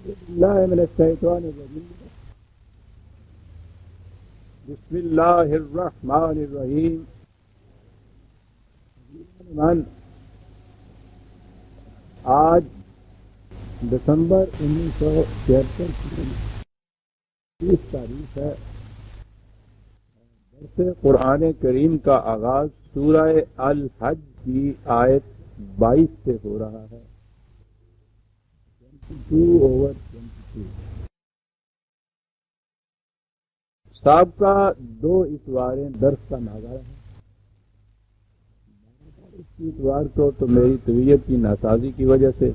باللہ من الشیطان الرجیم بسم اللہ الرحمن الرحیم آج دسمبر 1976 کی 30 تاریخ ہے۔ درس قرآن کریم کا آغاز سورہ الحج کی آیت 22 سے ہو رہا ہے۔ 22/22 سابقہ 2 اتواریں درس کا ناظر ہے۔ اس کی اتوار کو تو میری طبیعت کی ناسازی کی وجہ سے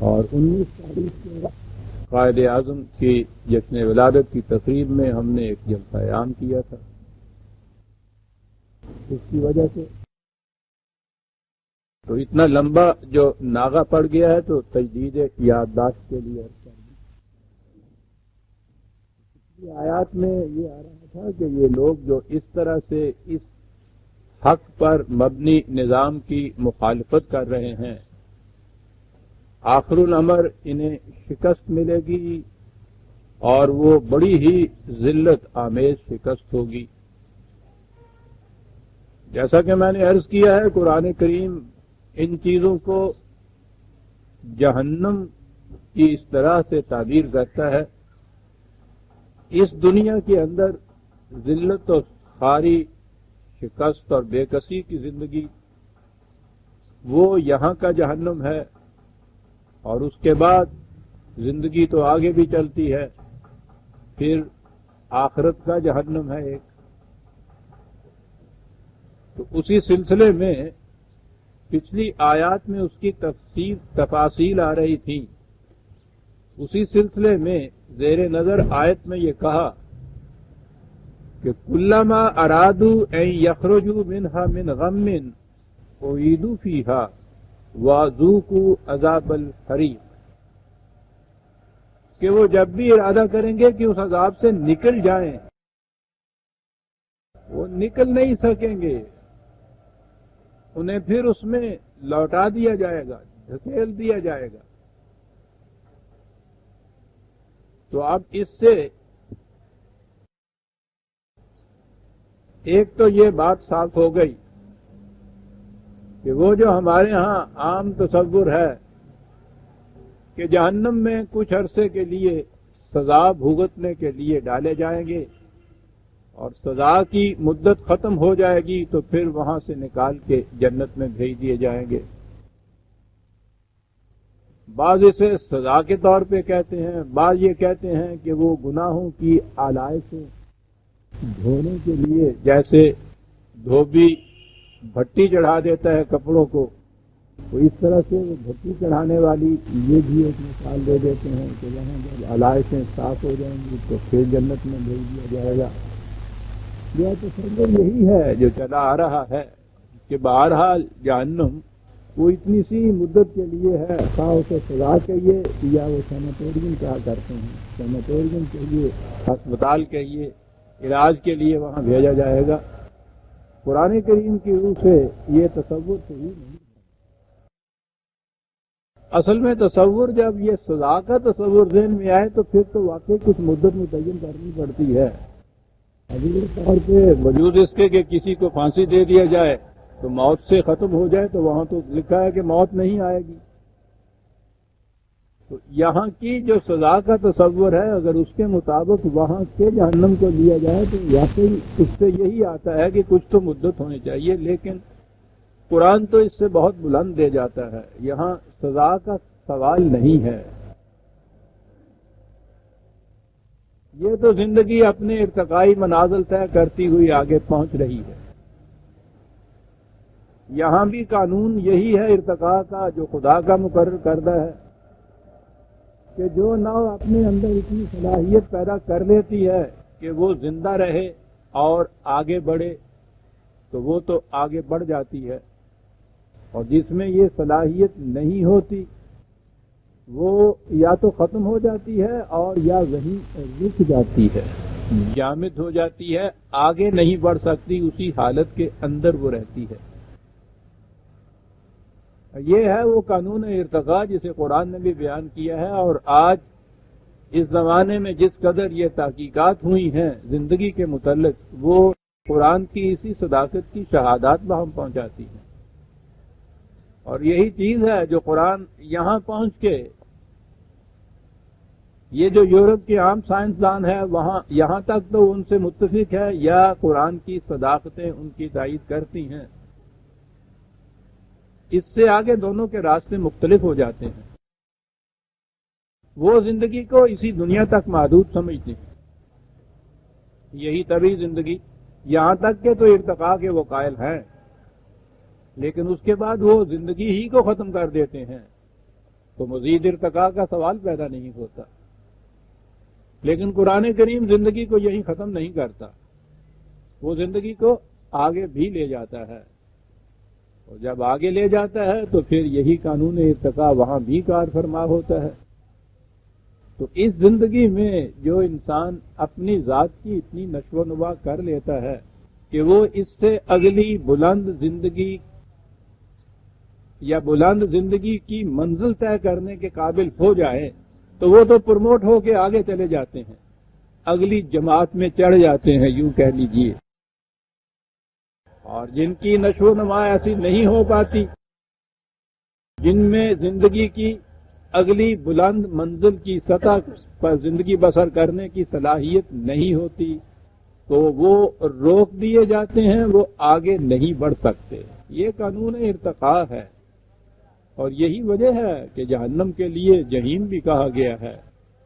اور 19 تاریخ کو قائد اعظم کی جشن ولادت کی تقریب میں ہم نے ایک جلسہ عام کیا تھا، اس کی وجہ سے تو اتنا لمبا جو ناغہ پڑ گیا ہے، تو تجدید یادداشت کے لیے عرض کر دیں۔ آیات میں یہ آ رہا تھا کہ یہ لوگ جو اس طرح سے اس حق پر مبنی نظام کی مخالفت کر رہے ہیں، آخر الامر انہیں شکست ملے گی اور وہ بڑی ہی ذلت آمیز شکست ہوگی۔ جیسا کہ میں نے عرض کیا ہے، قرآن کریم ان چیزوں کو جہنم کی اس طرح سے تعبیر کرتا ہے، اس دنیا کے اندر ذلت و خواری، شکست اور بے کسی کی زندگی وہ یہاں کا جہنم ہے، اور اس کے بعد زندگی تو آگے بھی چلتی ہے، پھر آخرت کا جہنم ہے ایک۔ تو اسی سلسلے میں پچھلی آیات میں اس کی تفاصیل آ رہی تھی، اسی سلسلے میں زیر نظر آیت میں یہ کہا کہ کلما ارادوا ان یخرجوا منها من غم اعیدوا فیها وذوقوا عذاب الحریق، کہ وہ جب بھی ارادہ کریں گے کہ اس عذاب سے نکل جائیں، وہ نکل نہیں سکیں گے، انہیں پھر اس میں لوٹا دیا جائے گا، دھکیل دیا جائے گا۔ تو اب اس سے ایک تو یہ بات صاف ہو گئی کہ وہ جو ہمارے ہاں عام تصور ہے کہ جہنم میں کچھ عرصے کے لیے سزا بھگتنے کے لیے ڈالے جائیں گے اور سزا کی مدت ختم ہو جائے گی تو پھر وہاں سے نکال کے جنت میں بھیج دیے جائیں گے۔ بعض اسے سزا کے طور پہ کہتے ہیں، بعض یہ کہتے ہیں کہ وہ گناہوں کی آلائی سے دھونے کے لیے، جیسے دھوبی بھٹی چڑھا دیتا ہے کپڑوں کو، تو اس طرح سے وہ بھٹی چڑھانے والی یہ بھی ایک مثال دے دیتے ہیں کہ وہاں جب علائشیں صاف ہو جائیں گی تو پھر جنت میں بھیج دیا جائے گا۔ یہ تصور یہی ہے جو چلا آ رہا ہے کہ بہرحال جہنم وہ اتنی سی مدت کے لیے ہے، خواہ اسے سزا کہیے یا وہ سینیٹوریم کہا کرتے ہیں، سینیٹوریم کہیے، ہسپتال کہیے، علاج کے لیے وہاں بھیجا جائے گا۔ قرآن کریم کی روح سے یہ تصور صحیح نہیں ہے۔ اصل میں تصور جب یہ سزا کا تصور ذہن میں آئے تو پھر تو واقعی کچھ مدت متعین کرنی پڑتی ہے۔ ابھی طور پہ وجود اس کے کہ کسی کو پھانسی دے دیا جائے تو موت سے ختم ہو جائے، تو وہاں تو لکھا ہے کہ موت نہیں آئے گی۔ تو یہاں کی جو سزا کا تصور ہے، اگر اس کے مطابق وہاں کے جہنم کو لیا جائے تو واقعی اس سے یہی آتا ہے کہ کچھ تو مدت ہونی چاہیے، لیکن قرآن تو اس سے بہت بلند دے جاتا ہے، یہاں سزا کا سوال نہیں ہے۔ یہ تو زندگی اپنے ارتقائی منازل طے کرتی ہوئی آگے پہنچ رہی ہے۔ یہاں بھی قانون یہی ہے ارتقاء کا جو خدا کا مقرر کردہ ہے کہ جو نو اپنے اندر اتنی صلاحیت پیدا کر لیتی ہے کہ وہ زندہ رہے اور آگے بڑھے تو وہ تو آگے بڑھ جاتی ہے، اور جس میں یہ صلاحیت نہیں ہوتی وہ یا تو ختم ہو جاتی ہے اور یا وہیں رک جاتی ہے، جامد ہو جاتی ہے، آگے نہیں بڑھ سکتی، اسی حالت کے اندر وہ رہتی ہے۔ یہ ہے وہ قانون ارتقاء جسے قرآن نے بھی بیان کیا ہے، اور آج اس زمانے میں جس قدر یہ تحقیقات ہوئی ہیں زندگی کے متعلق، وہ قرآن کی اسی صداقت کی شہادات ہم پہنچاتی ہیں۔ اور یہی چیز ہے جو قرآن یہاں پہنچ کے یہ جو یورپ کے عام سائنسدان ہیں وہاں یہاں تک تو ان سے متفق ہے یا قرآن کی صداقتیں ان کی تائید کرتی ہیں، اس سے آگے دونوں کے راستے مختلف ہو جاتے ہیں۔ وہ زندگی کو اسی دنیا تک محدود سمجھتے ہیں، یہی طبی زندگی، یہاں تک کہ تو ارتقاء کے وہ قائل ہیں، لیکن اس کے بعد وہ زندگی ہی کو ختم کر دیتے ہیں تو مزید ارتقاء کا سوال پیدا نہیں ہوتا۔ لیکن قرآن کریم زندگی کو یہی ختم نہیں کرتا، وہ زندگی کو آگے بھی لے جاتا ہے، اور جب آگے لے جاتا ہے تو پھر یہی قانون ارتقاء وہاں بھی کار فرما ہوتا ہے۔ تو اس زندگی میں جو انسان اپنی ذات کی اتنی نشو و نما کر لیتا ہے کہ وہ اس سے اگلی بلند زندگی یا بلند زندگی کی منزل طے کرنے کے قابل ہو جائے تو وہ تو پروموٹ ہو کے آگے چلے جاتے ہیں، اگلی جماعت میں چڑھ جاتے ہیں، یوں کہہ لیجئے۔ اور جن کی نشو و نما ایسی نہیں ہو پاتی، جن میں زندگی کی اگلی بلند منزل کی سطح پر زندگی بسر کرنے کی صلاحیت نہیں ہوتی، تو وہ روک دیے جاتے ہیں، وہ آگے نہیں بڑھ سکتے۔ یہ قانون ارتقاء ہے، اور یہی وجہ ہے کہ جہنم کے لیے جہیم بھی کہا گیا ہے،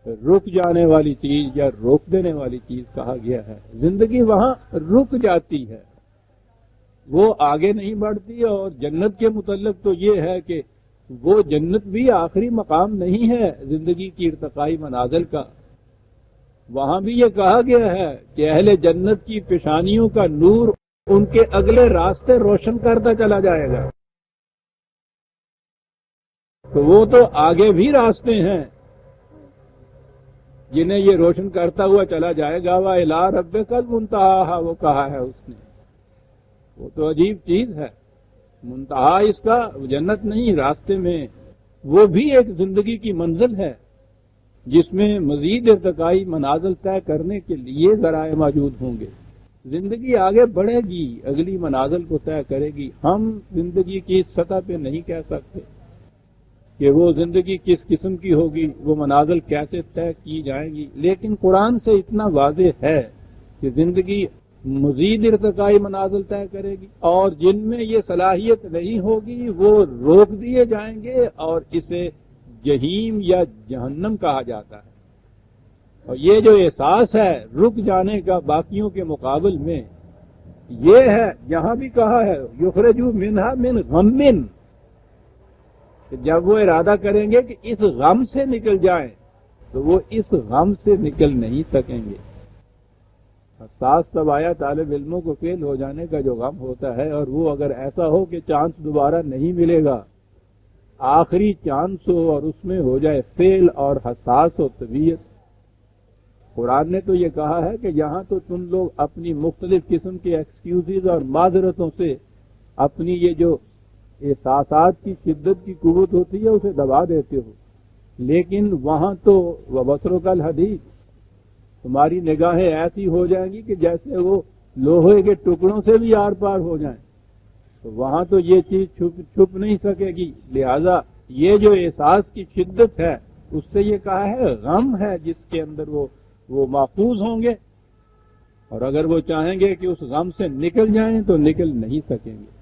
رک جانے والی چیز یا روک دینے والی چیز کہا گیا ہے۔ زندگی وہاں رک جاتی ہے، وہ آگے نہیں بڑھتی۔ اور جنت کے متعلق تو یہ ہے کہ وہ جنت بھی آخری مقام نہیں ہے زندگی کی ارتقائی منازل کا۔ وہاں بھی یہ کہا گیا ہے کہ اہل جنت کی پیشانیوں کا نور ان کے اگلے راستے روشن کرتا چلا جائے گا۔ تو وہ تو آگے بھی راستے ہیں جنہیں یہ روشن کرتا ہوا چلا جائے گا۔ وَإِلَىٰ رَبِّكَ الْمُنتَهَىٰ وہ کہا ہے اس نے، وہ تو عجیب چیز ہے۔ منتہا اس کا جنت نہیں، راستے میں وہ بھی ایک زندگی کی منزل ہے جس میں مزید ارتقائی منازل طے کرنے کے لیے ذرائع موجود ہوں گے۔ زندگی آگے بڑھے گی، اگلی منازل کو طے کرے گی۔ ہم زندگی کی سطح پہ نہیں کہہ سکتے کہ وہ زندگی کس قسم کی ہوگی، وہ منازل کیسے طے کی جائیں گی، لیکن قرآن سے اتنا واضح ہے کہ زندگی مزید ارتقائی منازل طے کرے گی، اور جن میں یہ صلاحیت نہیں ہوگی وہ روک دیے جائیں گے، اور اسے جہیم یا جہنم کہا جاتا ہے۔ اور یہ جو احساس ہے رک جانے کا باقیوں کے مقابل میں، یہ ہے یہاں بھی کہا ہے یخرجوا منہا من غم، کہ جب وہ ارادہ کریں گے کہ اس غم سے نکل جائیں تو وہ اس غم سے نکل نہیں سکیں گے۔ حساس تب آیا طالب علموں کو فیل ہو جانے کا جو غم ہوتا ہے، اور وہ اگر ایسا ہو کہ چانس دوبارہ نہیں ملے گا، آخری چانس ہو اور اس میں ہو جائے فیل اور حساس و طبیعت۔ قرآن نے تو یہ کہا ہے کہ یہاں تو تم لوگ اپنی مختلف قسم کے ایکسکیوزز اور معذرتوں سے اپنی یہ جو احساسات کی شدت کی قوت ہوتی ہے اسے دبا دیتے ہو، لیکن وہاں تو وبصرک الحدید، تمہاری نگاہیں ایسی ہو جائیں گی کہ جیسے وہ لوہے کے ٹکڑوں سے بھی آر پار ہو جائیں، تو وہاں تو یہ چیز چھپ نہیں سکے گی۔ لہذا یہ جو احساس کی شدت ہے اس سے یہ کہا ہے غم ہے جس کے اندر وہ محفوظ ہوں گے، اور اگر وہ چاہیں گے کہ اس غم سے نکل جائیں تو نکل نہیں سکیں گے۔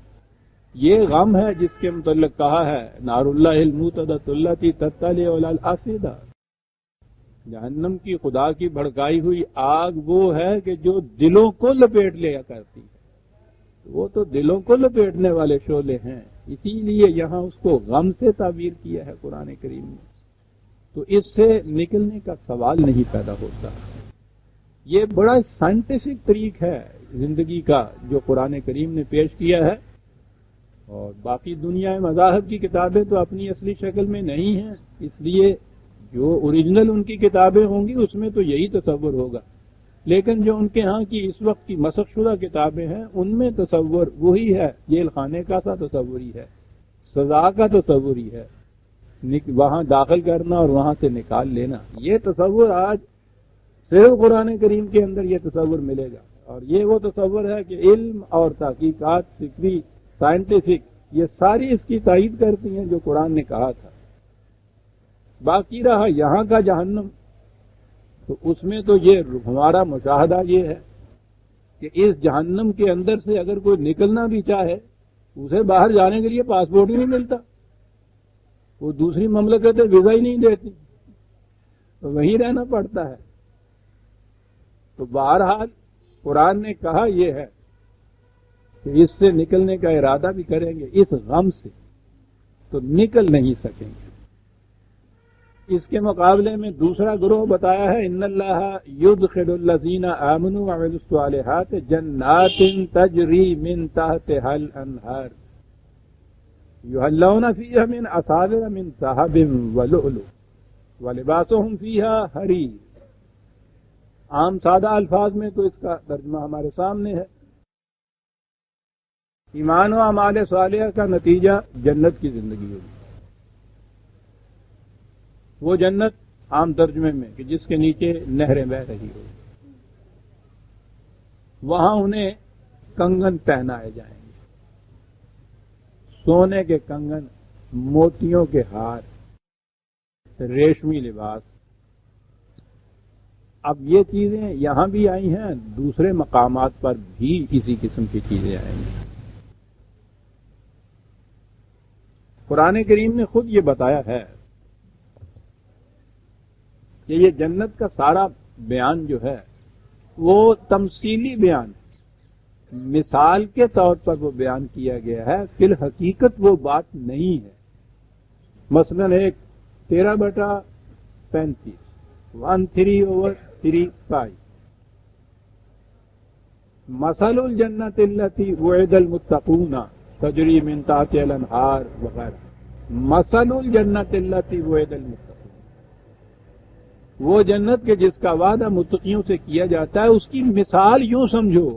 یہ غم ہے جس کے متعلق کہا ہے نار اللہ الموقدۃ التی تطلع علی الافئدہ، جہنم کی خدا کی بھڑکائی ہوئی آگ وہ ہے کہ جو دلوں کو لپیٹ لیا کرتی ہے، وہ تو دلوں کو لپیٹنے والے شعلے ہیں، اسی لیے یہاں اس کو غم سے تعبیر کیا ہے قرآن کریم نے۔ تو اس سے نکلنے کا سوال نہیں پیدا ہوتا۔ یہ بڑا سائنٹیفک طریق ہے زندگی کا جو قرآن کریم نے پیش کیا ہے، اور باقی دنیا مذاہب کی کتابیں تو اپنی اصلی شکل میں نہیں ہیں، اس لیے جو اوریجنل ان کی کتابیں ہوں گی اس میں تو یہی تصور ہوگا، لیکن جو ان کے ہاں کی اس وقت کی مسخ شدہ کتابیں ہیں ان میں تصور وہی ہے، جیل خانے کا سا تصور ہی ہے۔ سزا کا تصور ہی ہے، وہاں داخل کرنا اور وہاں سے نکال لینا. یہ تصور آج صرف قرآن کریم کے اندر یہ تصور ملے گا، اور یہ وہ تصور ہے کہ علم اور تحقیقات فکری سائنٹیفک یہ ساری اس کی تائید کرتی ہیں جو قرآن نے کہا تھا. باقی رہا یہاں کا جہنم، تو اس میں تو یہ ہمارا مشاہدہ یہ ہے کہ اس جہنم کے اندر سے اگر کوئی نکلنا بھی چاہے اسے باہر جانے کے لیے پاسپورٹ ہی نہیں ملتا، وہ دوسری مملکتیں ویزا ہی نہیں دیتی، وہیں رہنا پڑتا ہے. تو بہرحال قرآن نے کہا یہ ہے کہ اس سے نکلنے کا ارادہ بھی کریں گے اس غم سے تو نکل نہیں سکیں گے. اس کے مقابلے میں دوسرا گروہ بتایا ہے ان اللہ یدخل الذین آمنوا وعملوا الصالحات جنات تجری من تحتها الانہار یحلون فیہا من اساور من ذہب ولؤلؤ ولباسهم فیہا حریر. عام سادہ الفاظ میں تو اس کا ترجمہ ہمارے سامنے ہے. ایمان و اعمال صالحہ کا نتیجہ جنت کی زندگی ہوگی. وہ جنت عام ترجمے میں کہ جس کے نیچے نہریں بہ رہی ہو، وہاں انہیں کنگن پہنائے جائیں گے، سونے کے کنگن، موتیوں کے ہار، ریشمی لباس. اب یہ چیزیں یہاں بھی آئی ہیں، دوسرے مقامات پر بھی اسی قسم کی چیزیں آئیں گی. قرآن کریم نے خود یہ بتایا ہے کہ یہ جنت کا سارا بیان جو ہے وہ تمثیلی بیان ہے، مثال کے طور پر وہ بیان کیا گیا ہے، فی الحقیقت وہ بات نہیں ہے. مثلا ایک 13/35 13/3 مثل الجنت التي وعد المتقون تجری من تحتها الانہار وغیرہ. مثل الجنت التي وعد المتقون، وہ جنت کے جس کا وعدہ متقیوں سے کیا جاتا ہے اس کی مثال یوں سمجھو.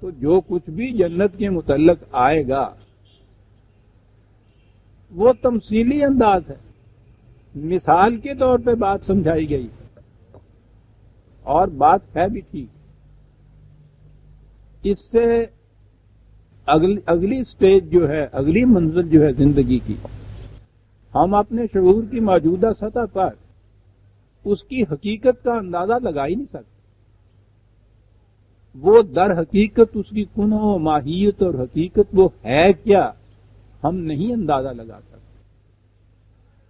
تو جو کچھ بھی جنت کے متعلق آئے گا وہ تمثیلی انداز ہے، مثال کے طور پہ بات سمجھائی گئی اور بات ہے بھی ٹھیک. اس سے اگلی سٹیج جو ہے، اگلی منزل جو ہے زندگی کی، ہم اپنے شعور کی موجودہ سطح پر اس کی حقیقت کا اندازہ لگا ہی نہیں سکتے. وہ در حقیقت اس کی کنہ و ماہیت اور حقیقت وہ ہے کیا ہم نہیں اندازہ لگا سکتے.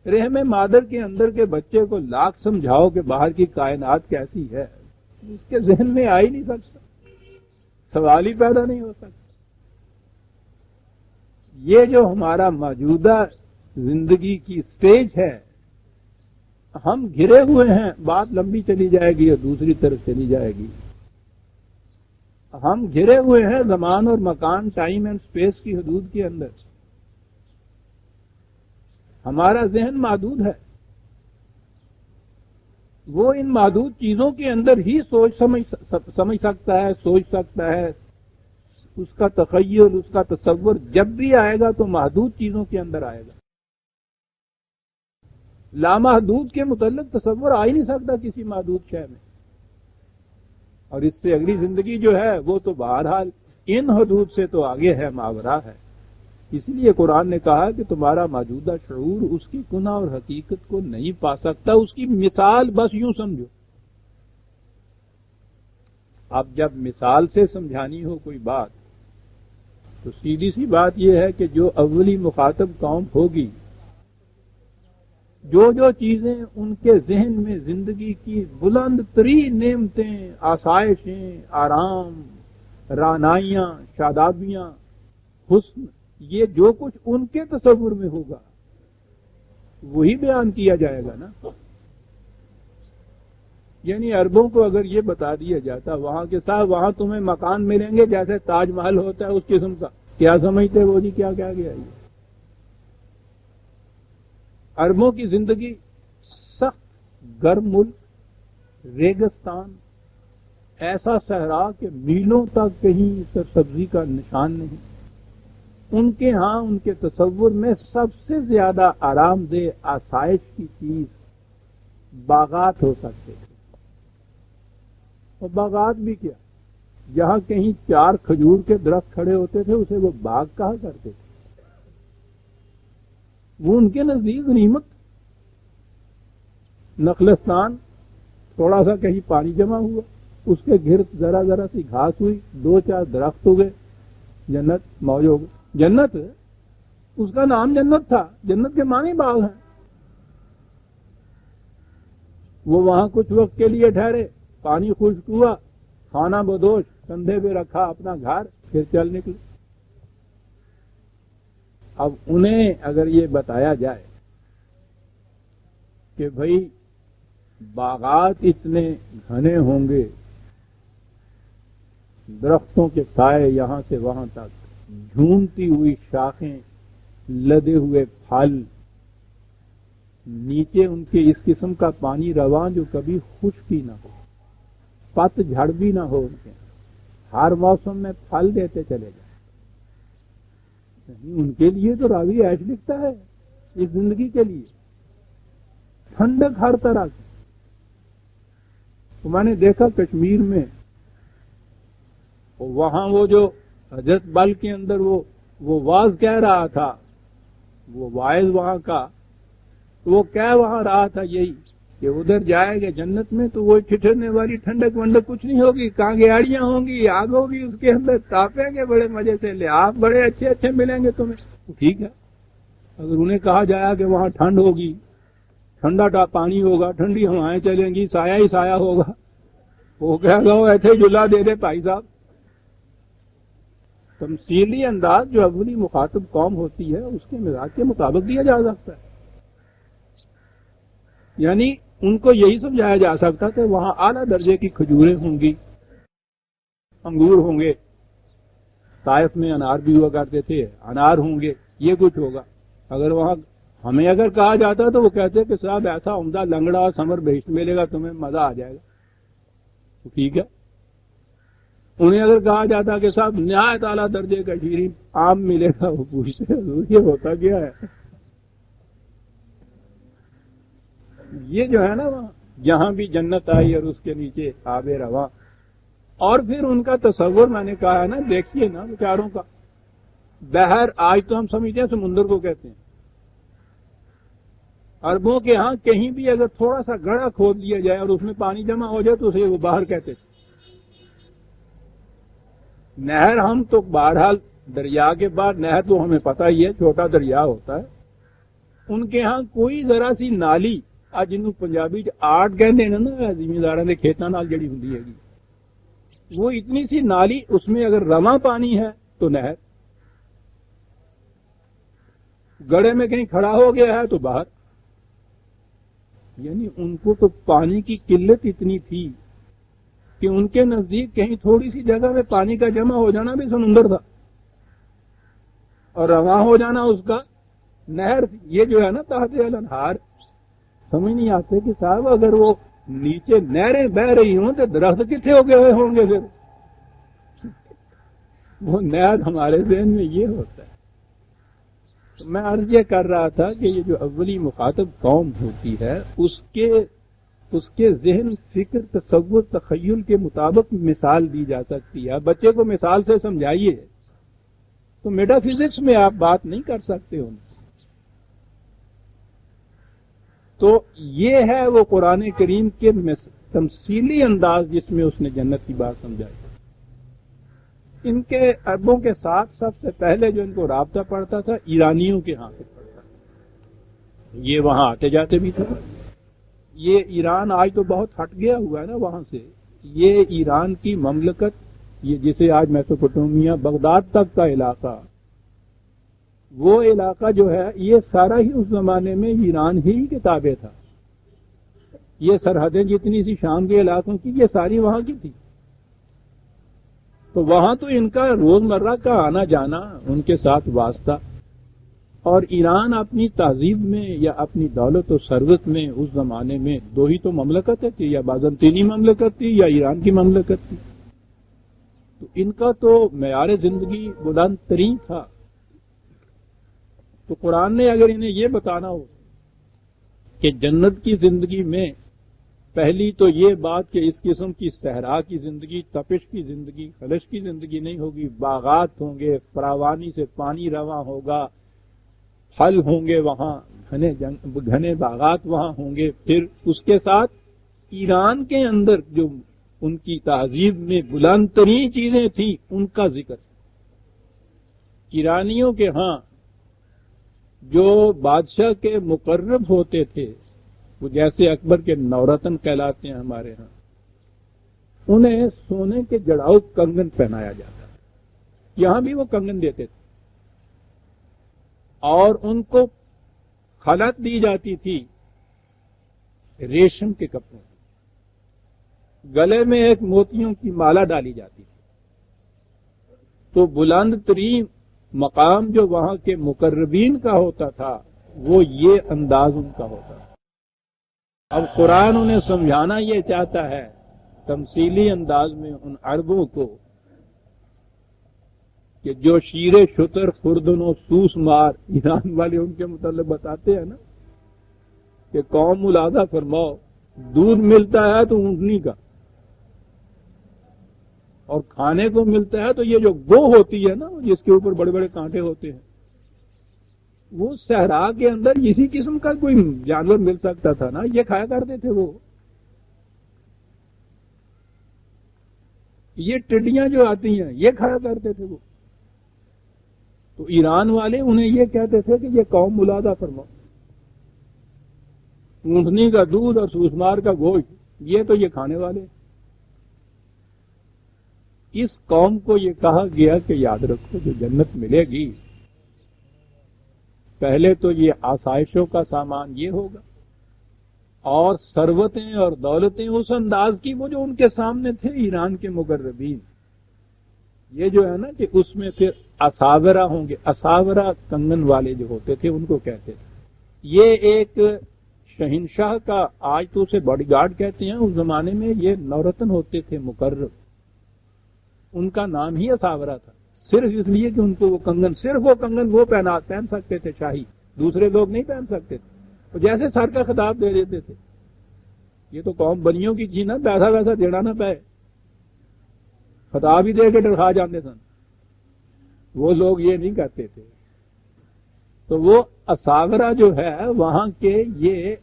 رحم مادر کے اندر کے بچے کو لاکھ سمجھاؤ کہ باہر کی کائنات کیسی ہے، اس کے ذہن میں آ ہی نہیں سکتا، سوال ہی پیدا نہیں ہو سکتا. یہ جو ہمارا موجودہ زندگی کی سٹیج ہے، ہم گھرے ہوئے ہیں، بات لمبی چلی جائے گی اور دوسری طرف چلی جائے گی. ہم گھرے ہوئے ہیں زمان اور مکان، ٹائم اینڈ سپیس کی حدود کے اندر. ہمارا ذہن محدود ہے، وہ ان محدود چیزوں کے اندر ہی سمجھ سکتا ہے، سوچ سکتا ہے. اس کا تخیل، اس کا تصور جب بھی آئے گا تو محدود چیزوں کے اندر آئے گا. لامحدود کے متعلق تصور آ ہی نہیں سکتا کسی محدود شے میں. اور اس سے اگلی زندگی جو ہے وہ تو بہرحال ان حدود سے تو آگے ہے، ماورا ہے. اس لیے قرآن نے کہا کہ تمہارا موجودہ شعور اس کی کنہ اور حقیقت کو نہیں پا سکتا، اس کی مثال بس یوں سمجھو. اب جب مثال سے سمجھانی ہو کوئی بات تو سیدھی سی بات یہ ہے کہ جو اولی مخاطب قوم ہوگی، جو جو چیزیں ان کے ذہن میں زندگی کی بلند ترین نعمتیں، آسائشیں، آرام، رعنائیاں، شادابیاں، حسن، یہ جو کچھ ان کے تصور میں ہوگا وہی بیان کیا جائے گا نا. یعنی عربوں کو اگر یہ بتا دیا جاتا وہاں کے ساتھ وہاں تمہیں مکان ملیں گے جیسے تاج محل ہوتا ہے اس قسم کا، کیا سمجھتے وہ جی کیا کیا گیا یہ. عربوں کی زندگی سخت گرم ملک، ریگستان، ایسا صحرا کہ میلوں تک کہیں سبزی کا نشان نہیں. ان کے ہاں ان کے تصور میں سب سے زیادہ آرام دہ آسائش کی چیز باغات ہو سکتے تھے. اور باغات بھی کیا، جہاں کہیں 4 کھجور کے درخت کھڑے ہوتے تھے اسے وہ باغ کہا کرتے تھے. وہ ان کے نزدیک غنیمت. نخلستان، تھوڑا سا کہیں پانی جمع ہوا، اس کے گرد ذرا ذرا سی گھاس ہوئی، 2-4 درخت ہو گئے، جنت موج ہو گئی. جنت اس کا نام جنت تھا، جنت کے معنی باغ ہیں. وہ وہاں کچھ وقت کے لیے ٹھہرے، پانی خشک ہوا، کھانا بدوش کندھے پہ رکھا اپنا گھر، پھر چل نکلے. اب انہیں اگر یہ بتایا جائے کہ بھئی باغات اتنے گھنے ہوں گے، درختوں کے سائے یہاں سے وہاں تک، جھومتی ہوئی شاخیں، لدے ہوئے پھل، نیچے ان کے اس قسم کا پانی رواں جو کبھی خشک ہی نہ ہو، پت جھڑ بھی نہ ہو، ان کے ہر موسم میں پھل دیتے چلے جائیں. ان کے لیے تو راوی عیش لکھتا ہے اس زندگی کے لیے، ٹھنڈک ہر طرح کی. تو میں نے دیکھا کشمیر میں وہاں وہ جو حضرت بل کے اندر وہ واز کہہ رہا تھا، وہ وائز وہاں کا، تو وہ کہہ وہاں رہا تھا یہی کہ ادھر جائے گا جنت میں تو وہ ٹھٹرنے والی ٹھنڈک ونڈک کچھ نہیں ہوگی، کانگیاڑیاں ہوں گی، آگ ہوگی اس کے اندر، تاپیں گے بڑے مزے سے، لحاف بڑے اچھے اچھے ملیں گے تمہیں. ٹھیک ہے، اگر انہیں کہا جایا کہ وہاں ٹھنڈ ہوگی، ٹھنڈا پانی ہوگا، ٹھنڈی ہوائیں چلیں گی، سایہ ہی سایہ ہوگا، وہ کہے گا وہ ایسے جلا دے دے بھائی صاحب. تمثیلی انداز جو اولی مخاطب قوم ہوتی ہے اس کے مزاج کے مطابق دیا جا سکتا ہے. یعنی ان کو یہی سمجھایا جا سکتا کہ وہاں اعلیٰ درجے کی کھجوریں ہوں گی، انگور ہوں گے، طائف میں انار بھی ہوا کرتے تھے، انار ہوں گے، یہ کچھ ہوگا. اگر وہاں ہمیں اگر کہا جاتا تو وہ کہتے کہ صاحب ایسا عمدہ لنگڑا اور سمر بہشت ملے گا تمہیں، مزہ آ جائے گا. تو ٹھیک ہے. انہیں اگر کہا جاتا کہ صاحب نہایت اعلیٰ درجے کا شیریں آم ملے گا، وہ پوچھتے حضور یہ ہوتا کیا ہے؟ یہ جو ہے نا وہاں جہاں بھی جنت آئی اور اس کے نیچے آب رواں. اور پھر ان کا تصور میں نے کہا ہے نا، دیکھیے نا بیچاروں کا بحر، آج تو ہم سمجھتے ہیں سمندر کو کہتے ہیں، عربوں کے ہاں کہیں بھی اگر تھوڑا سا گڑھا کھود لیا جائے اور اس میں پانی جمع ہو جائے تو اسے وہ باہر کہتے تھے. نہر ہم تو بہرحال دریا کے بعد نہر تو ہمیں پتہ ہی ہے چھوٹا دریا ہوتا ہے. ان کے ہاں کوئی ذرا سی نالی جنوں پنجابی آرٹ کہتے ہیں نا، زمینداراں دے کھیتاں نال جڑی ہوندی ہے، وہ اتنی سی نالی، اس میں اگر رواں پانی ہے تو نہر، گڑھے میں کہیں کھڑا ہو گیا ہے تو باہر. یعنی ان کو تو پانی کی قلت اتنی تھی کہ ان کے نزدیک کہیں تھوڑی سی جگہ میں پانی کا جمع ہو جانا بھی سمندر تھا اور رواں ہو جانا اس کا نہر. یہ جو ہے نا تحت الانہار، سمجھ نہیں آتے کہ صاحب اگر وہ نیچے نہریں بہ رہی ہوں تو درخت کتنے ہو گئے ہوں گے پھر. وہ نہر ہمارے ذہن میں یہ ہوتا ہے. تو میں عرض یہ کر رہا تھا کہ یہ جو اولی مخاطب قوم ہوتی ہے اس کے ذہن، فکر، تصور، تخیل کے مطابق مثال دی جا سکتی ہے. بچے کو مثال سے سمجھائیے تو میٹا فزکس میں آپ بات نہیں کر سکتے ان سے. تو یہ ہے وہ قرآن کریم کے تمثیلی انداز جس میں اس نے جنت کی بات سمجھائی. ان کے عربوں کے ساتھ سب سے پہلے جو ان کو رابطہ پڑتا تھا ایرانیوں کے ہاں سے پڑتا تھا. یہ وہاں آتے جاتے بھی تھے. یہ ایران آج تو بہت ہٹ گیا ہوا ہے نا وہاں سے. یہ ایران کی مملکت، یہ جسے آج میسوپوٹیمیا بغداد تک کا علاقہ، وہ علاقہ جو ہے یہ سارا ہی اس زمانے میں ایران ہی کے تابع تھا. یہ سرحدیں جتنی سی شام کے علاقوں کی، یہ ساری وہاں کی تھی. تو وہاں تو ان کا روزمرہ کا آنا جانا، ان کے ساتھ واسطہ. اور ایران اپنی تہذیب میں یا اپنی دولت و ثروت میں اس زمانے میں 2 ہی تو مملکتیں تھی، یا بازنطینی مملکت تھی یا ایران کی مملکت تھی. تو ان کا تو معیار زندگی بلند ترین تھا. تو قرآن نے اگر انہیں یہ بتانا ہو کہ جنت کی زندگی میں پہلی تو یہ بات کہ اس قسم کی صحرا کی زندگی، تپش کی زندگی، خلش کی زندگی نہیں ہوگی، باغات ہوں گے، فراوانی سے پانی رواں ہوگا، پھل ہوں گے وہاں، گھنے باغات وہاں ہوں گے. پھر اس کے ساتھ ایران کے اندر جو ان کی تہذیب میں بلند ترین چیزیں تھیں ان کا ذکر. ایرانیوں کے ہاں جو بادشاہ کے مقرب ہوتے تھے، وہ جیسے اکبر کے نورتن کہلاتے ہیں ہمارے ہاں، انہیں سونے کے جڑاؤ کنگن پہنایا جاتا تھا. یہاں بھی وہ کنگن دیتے تھے اور ان کو خلعت دی جاتی تھی ریشم کے کپڑوں. گلے میں ایک موتیوں کی مالا ڈالی جاتی تھی. تو بلند ترین مقام جو وہاں کے مقربین کا ہوتا تھا وہ یہ انداز ان کا ہوتا تھا. اب قرآن انہیں سمجھانا یہ چاہتا ہے تمثیلی انداز میں ان عربوں کو کہ جو شیر شتر خوردن و سوس مار ایران والے ان کے متعلق بتاتے ہیں نا کہ قوم ملاحظہ فرماؤ، دودھ ملتا ہے تو اونٹنی کا، اور کھانے کو ملتا ہے تو یہ جو گو ہوتی ہے نا جس کے اوپر بڑے بڑے کانٹے ہوتے ہیں، وہ صحرا کے اندر اسی قسم کا کوئی جانور مل سکتا تھا نا، یہ کھایا کرتے تھے. وہ یہ ٹڈیاں جو آتی ہیں یہ کھایا کرتے تھے وہ. تو ایران والے انہیں یہ کہتے تھے کہ یہ قوم ملاحظہ فرماؤ، اونٹنی کا دودھ اور سوسمار کا گوشت یہ تو یہ کھانے والے. اس قوم کو یہ کہا گیا کہ یاد رکھو جو جنت ملے گی پہلے تو یہ آسائشوں کا سامان یہ ہوگا اور ثروتیں اور دولتیں اس انداز کی وہ جو ان کے سامنے تھے ایران کے مقربین. یہ جو ہے نا کہ اس میں پھر اساورہ ہوں گے. اساورہ کنگن والے جو ہوتے تھے ان کو کہتے تھے. یہ ایک شہنشاہ کا آج تو اسے باڈی گارڈ کہتے ہیں، اس زمانے میں یہ نورتن ہوتے تھے مقرب، ان کا نام ہی اساورہ تھا صرف اس لیے کہ ان کو وہ کنگن، صرف وہ کنگن وہ پہن سکتے تھے شاہی، دوسرے لوگ نہیں پہن سکتے تھے. تو جیسے سر کا خطاب دے دیتے تھے. یہ تو قوم بنیوں کی چیز نا، پیسہ ویسا دینا نہ پائے، خطاب ہی دے کے ڈرخا جاتے سن. وہ لوگ یہ نہیں کرتے تھے. تو وہ اساورہ جو ہے وہاں کے یہ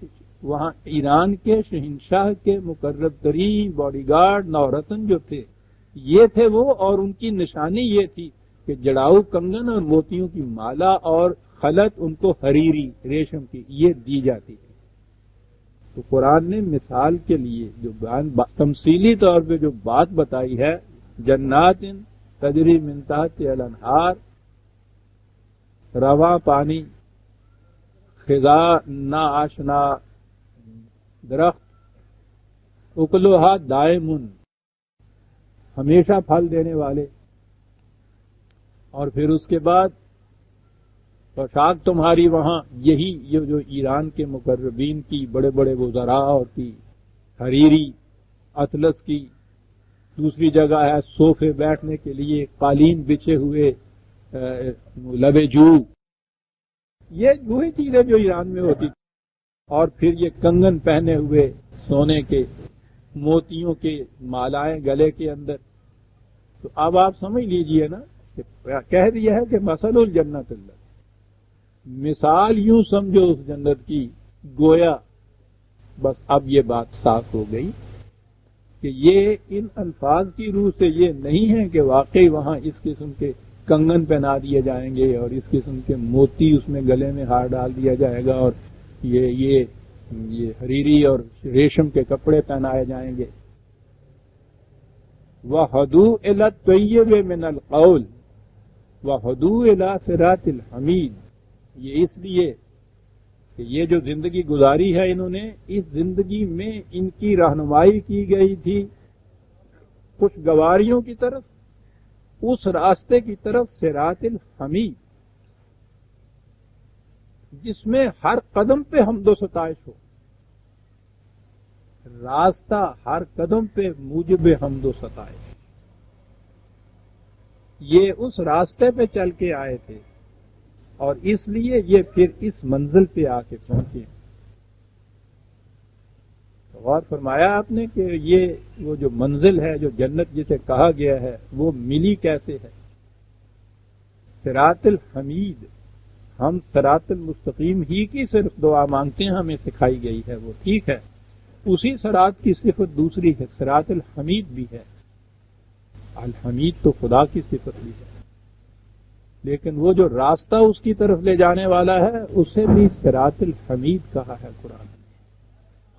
وہاں ایران کے شہنشاہ کے مقرب ترین باڈی گارڈ نورتن جو تھے یہ تھے وہ، اور ان کی نشانی یہ تھی کہ جڑاؤ کنگن اور موتیوں کی مالا اور خلط ان کو حریری ریشم کی یہ دی جاتی تھی. تو قرآن نے مثال کے لیے جو تمثیلی طور پہ جو بات بتائی ہے، جنات تجری من تحت الانہار، رواں پانی، خضاء نا آشنا درخت، اکلوہا دائمن ہمیشہ پھل دینے والے، اور پھر اس کے بعد پوشاک تمہاری وہاں یہی یہ جو ایران کے مقربین کی بڑے بڑے وزراء اور کی حریری اطلس کی. دوسری جگہ ہے صوفے بیٹھنے کے لیے قالین بچھے ہوئے لبے جو، یہ وہی چیزیں جو ایران میں ہوتی تھی. اور پھر یہ کنگن پہنے ہوئے سونے کے موتیوں کے مالائیں گلے کے اندر. تو اب آپ سمجھ لیجئے نا کہ کہہ دیا ہے کہ مثل الجنت اللہ، مثال یوں سمجھو اس جنت کی، گویا بس اب یہ بات صاف ہو گئی کہ یہ ان الفاظ کی روح سے یہ نہیں ہے کہ واقعی وہاں اس قسم کے کنگن پہنا دیے جائیں گے اور اس قسم کے موتی اس میں گلے میں ہار ڈال دیا جائے گا اور یہ حریری اور ریشم کے کپڑے پہنائے جائیں گے. وَهُدُوا إِلَى الطَّيِّبِ مِنَ الْقَوْلِ وَهُدُوا إِلَى صِرَاطِ الْحَمِيدِ. یہ اس لیے کہ یہ جو زندگی گزاری ہے انہوں نے، اس زندگی میں ان کی رہنمائی کی گئی تھی خوشگواریوں کی طرف، اس راستے کی طرف صراط الحمید جس میں ہر قدم پہ حمد و ستائش ہو. راستہ ہر قدم پہ موجب حمد و ستائش. یہ اس راستے پہ چل کے آئے تھے اور اس لیے یہ پھر اس منزل پہ آ کے پہنچے. غور فرمایا آپ نے کہ یہ وہ جو منزل ہے، جو جنت جسے کہا گیا ہے، وہ ملی کیسے ہے؟ صراط الحمید. ہم صراط المستقیم ہی کی صرف دعا مانگتے ہیں، ہمیں سکھائی گئی ہے، وہ ٹھیک ہے. اسی صراط کی صفت دوسری ہے، صراط الحمید بھی ہے. الحمید تو خدا کی صفت بھی ہے، لیکن وہ جو راستہ اس کی طرف لے جانے والا ہے اسے بھی صراط الحمید کہا ہے قرآن نے.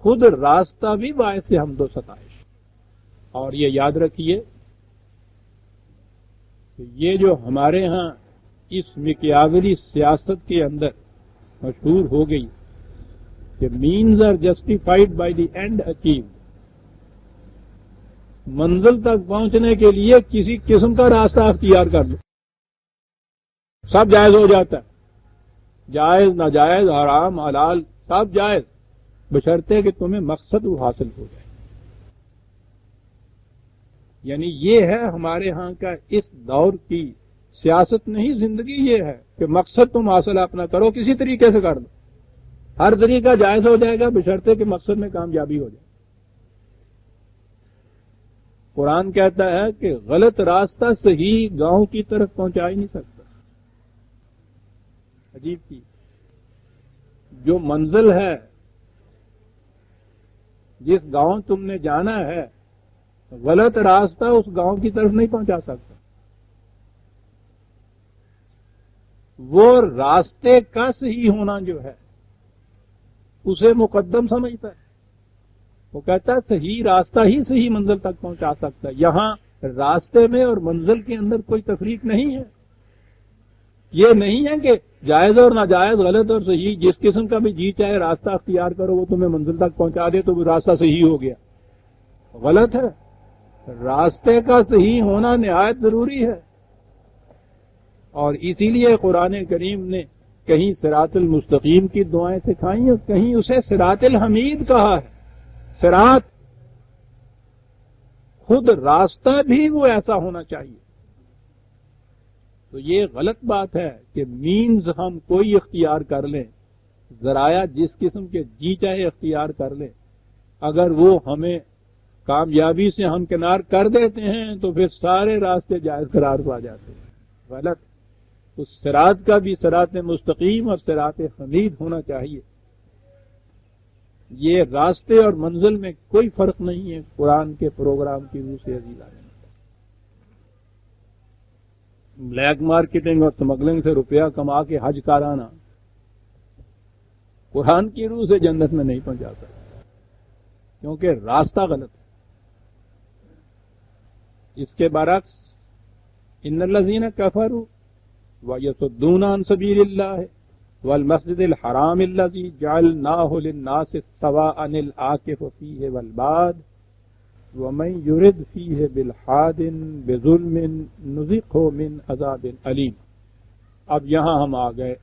خود راستہ بھی باعث حمد و ستائش. اور یہ یاد رکھیے کہ یہ جو ہمارے ہاں اس مکیاولی سیاست کے اندر مشہور ہو گئی کہ means are justified by the end achieve. منزل تک پہنچنے کے لیے کسی قسم کا راستہ اختیار کر لو، سب جائز ہو جاتا ہے. جائز ناجائز حرام حلال سب جائز، بشرطے کہ تمہیں مقصد وہ حاصل ہو جائے. یعنی یہ ہے ہمارے ہاں کا اس دور کی سیاست. نہیں، زندگی یہ ہے کہ مقصد تم حاصل اپنا کرو، کسی طریقے سے کر دو، ہر طریقہ جائز ہو جائے گا بشرطے کہ مقصد میں کامیابی ہو جائے. قرآن کہتا ہے کہ غلط راستہ صحیح گاؤں کی طرف پہنچا ہی نہیں سکتا. عجیب چیز. جو منزل ہے، جس گاؤں تم نے جانا ہے، غلط راستہ اس گاؤں کی طرف نہیں پہنچا سکتا. وہ راستے کا صحیح ہونا جو ہے اسے مقدم سمجھتا ہے. وہ کہتا ہے صحیح راستہ ہی صحیح منزل تک پہنچا سکتا ہے. یہاں راستے میں اور منزل کے اندر کوئی تفریق نہیں ہے. یہ نہیں ہے کہ جائز اور ناجائز، غلط اور صحیح، جس قسم کا بھی جی چاہے راستہ اختیار کرو وہ تمہیں منزل تک پہنچا دے تو وہ راستہ صحیح ہو گیا. غلط ہے. راستے کا صحیح ہونا نہایت ضروری ہے. اور اسی لیے قرآن کریم نے کہیں صراط المستقیم کی دعائیں سکھائی اور کہیں اسے صراط الحمید کہا ہے. صراط خود راستہ بھی وہ ایسا ہونا چاہیے. تو یہ غلط بات ہے کہ مینز ہم کوئی اختیار کر لیں، ذرائع جس قسم کے جی چاہے اختیار کر لیں، اگر وہ ہمیں کامیابی سے ہمکنار کر دیتے ہیں تو پھر سارے راستے جائز قرار پا جاتے ہیں. غلط. اس صراط کا بھی صراط مستقیم اور صراط حمید ہونا چاہیے. یہ راستے اور منزل میں کوئی فرق نہیں ہے قرآن کے پروگرام کی روح سے. عزیزان، بلیک مارکیٹنگ اور سمگلنگ سے روپیہ کما کے حج کرانا قرآن کی روح سے جنت میں نہیں پہنچا سکتا، کیونکہ راستہ غلط ہے. اس کے برعکس ان الذین کفروا ویصدون عن سبیل اللہ والمسجد الحرام الذی جعلناہ للناس سواء العاکف فیہ والباد ومن یرد فیہ بالحاد بظلم نذقہ من عذاب علیم. اب یہاں ہم آ گئے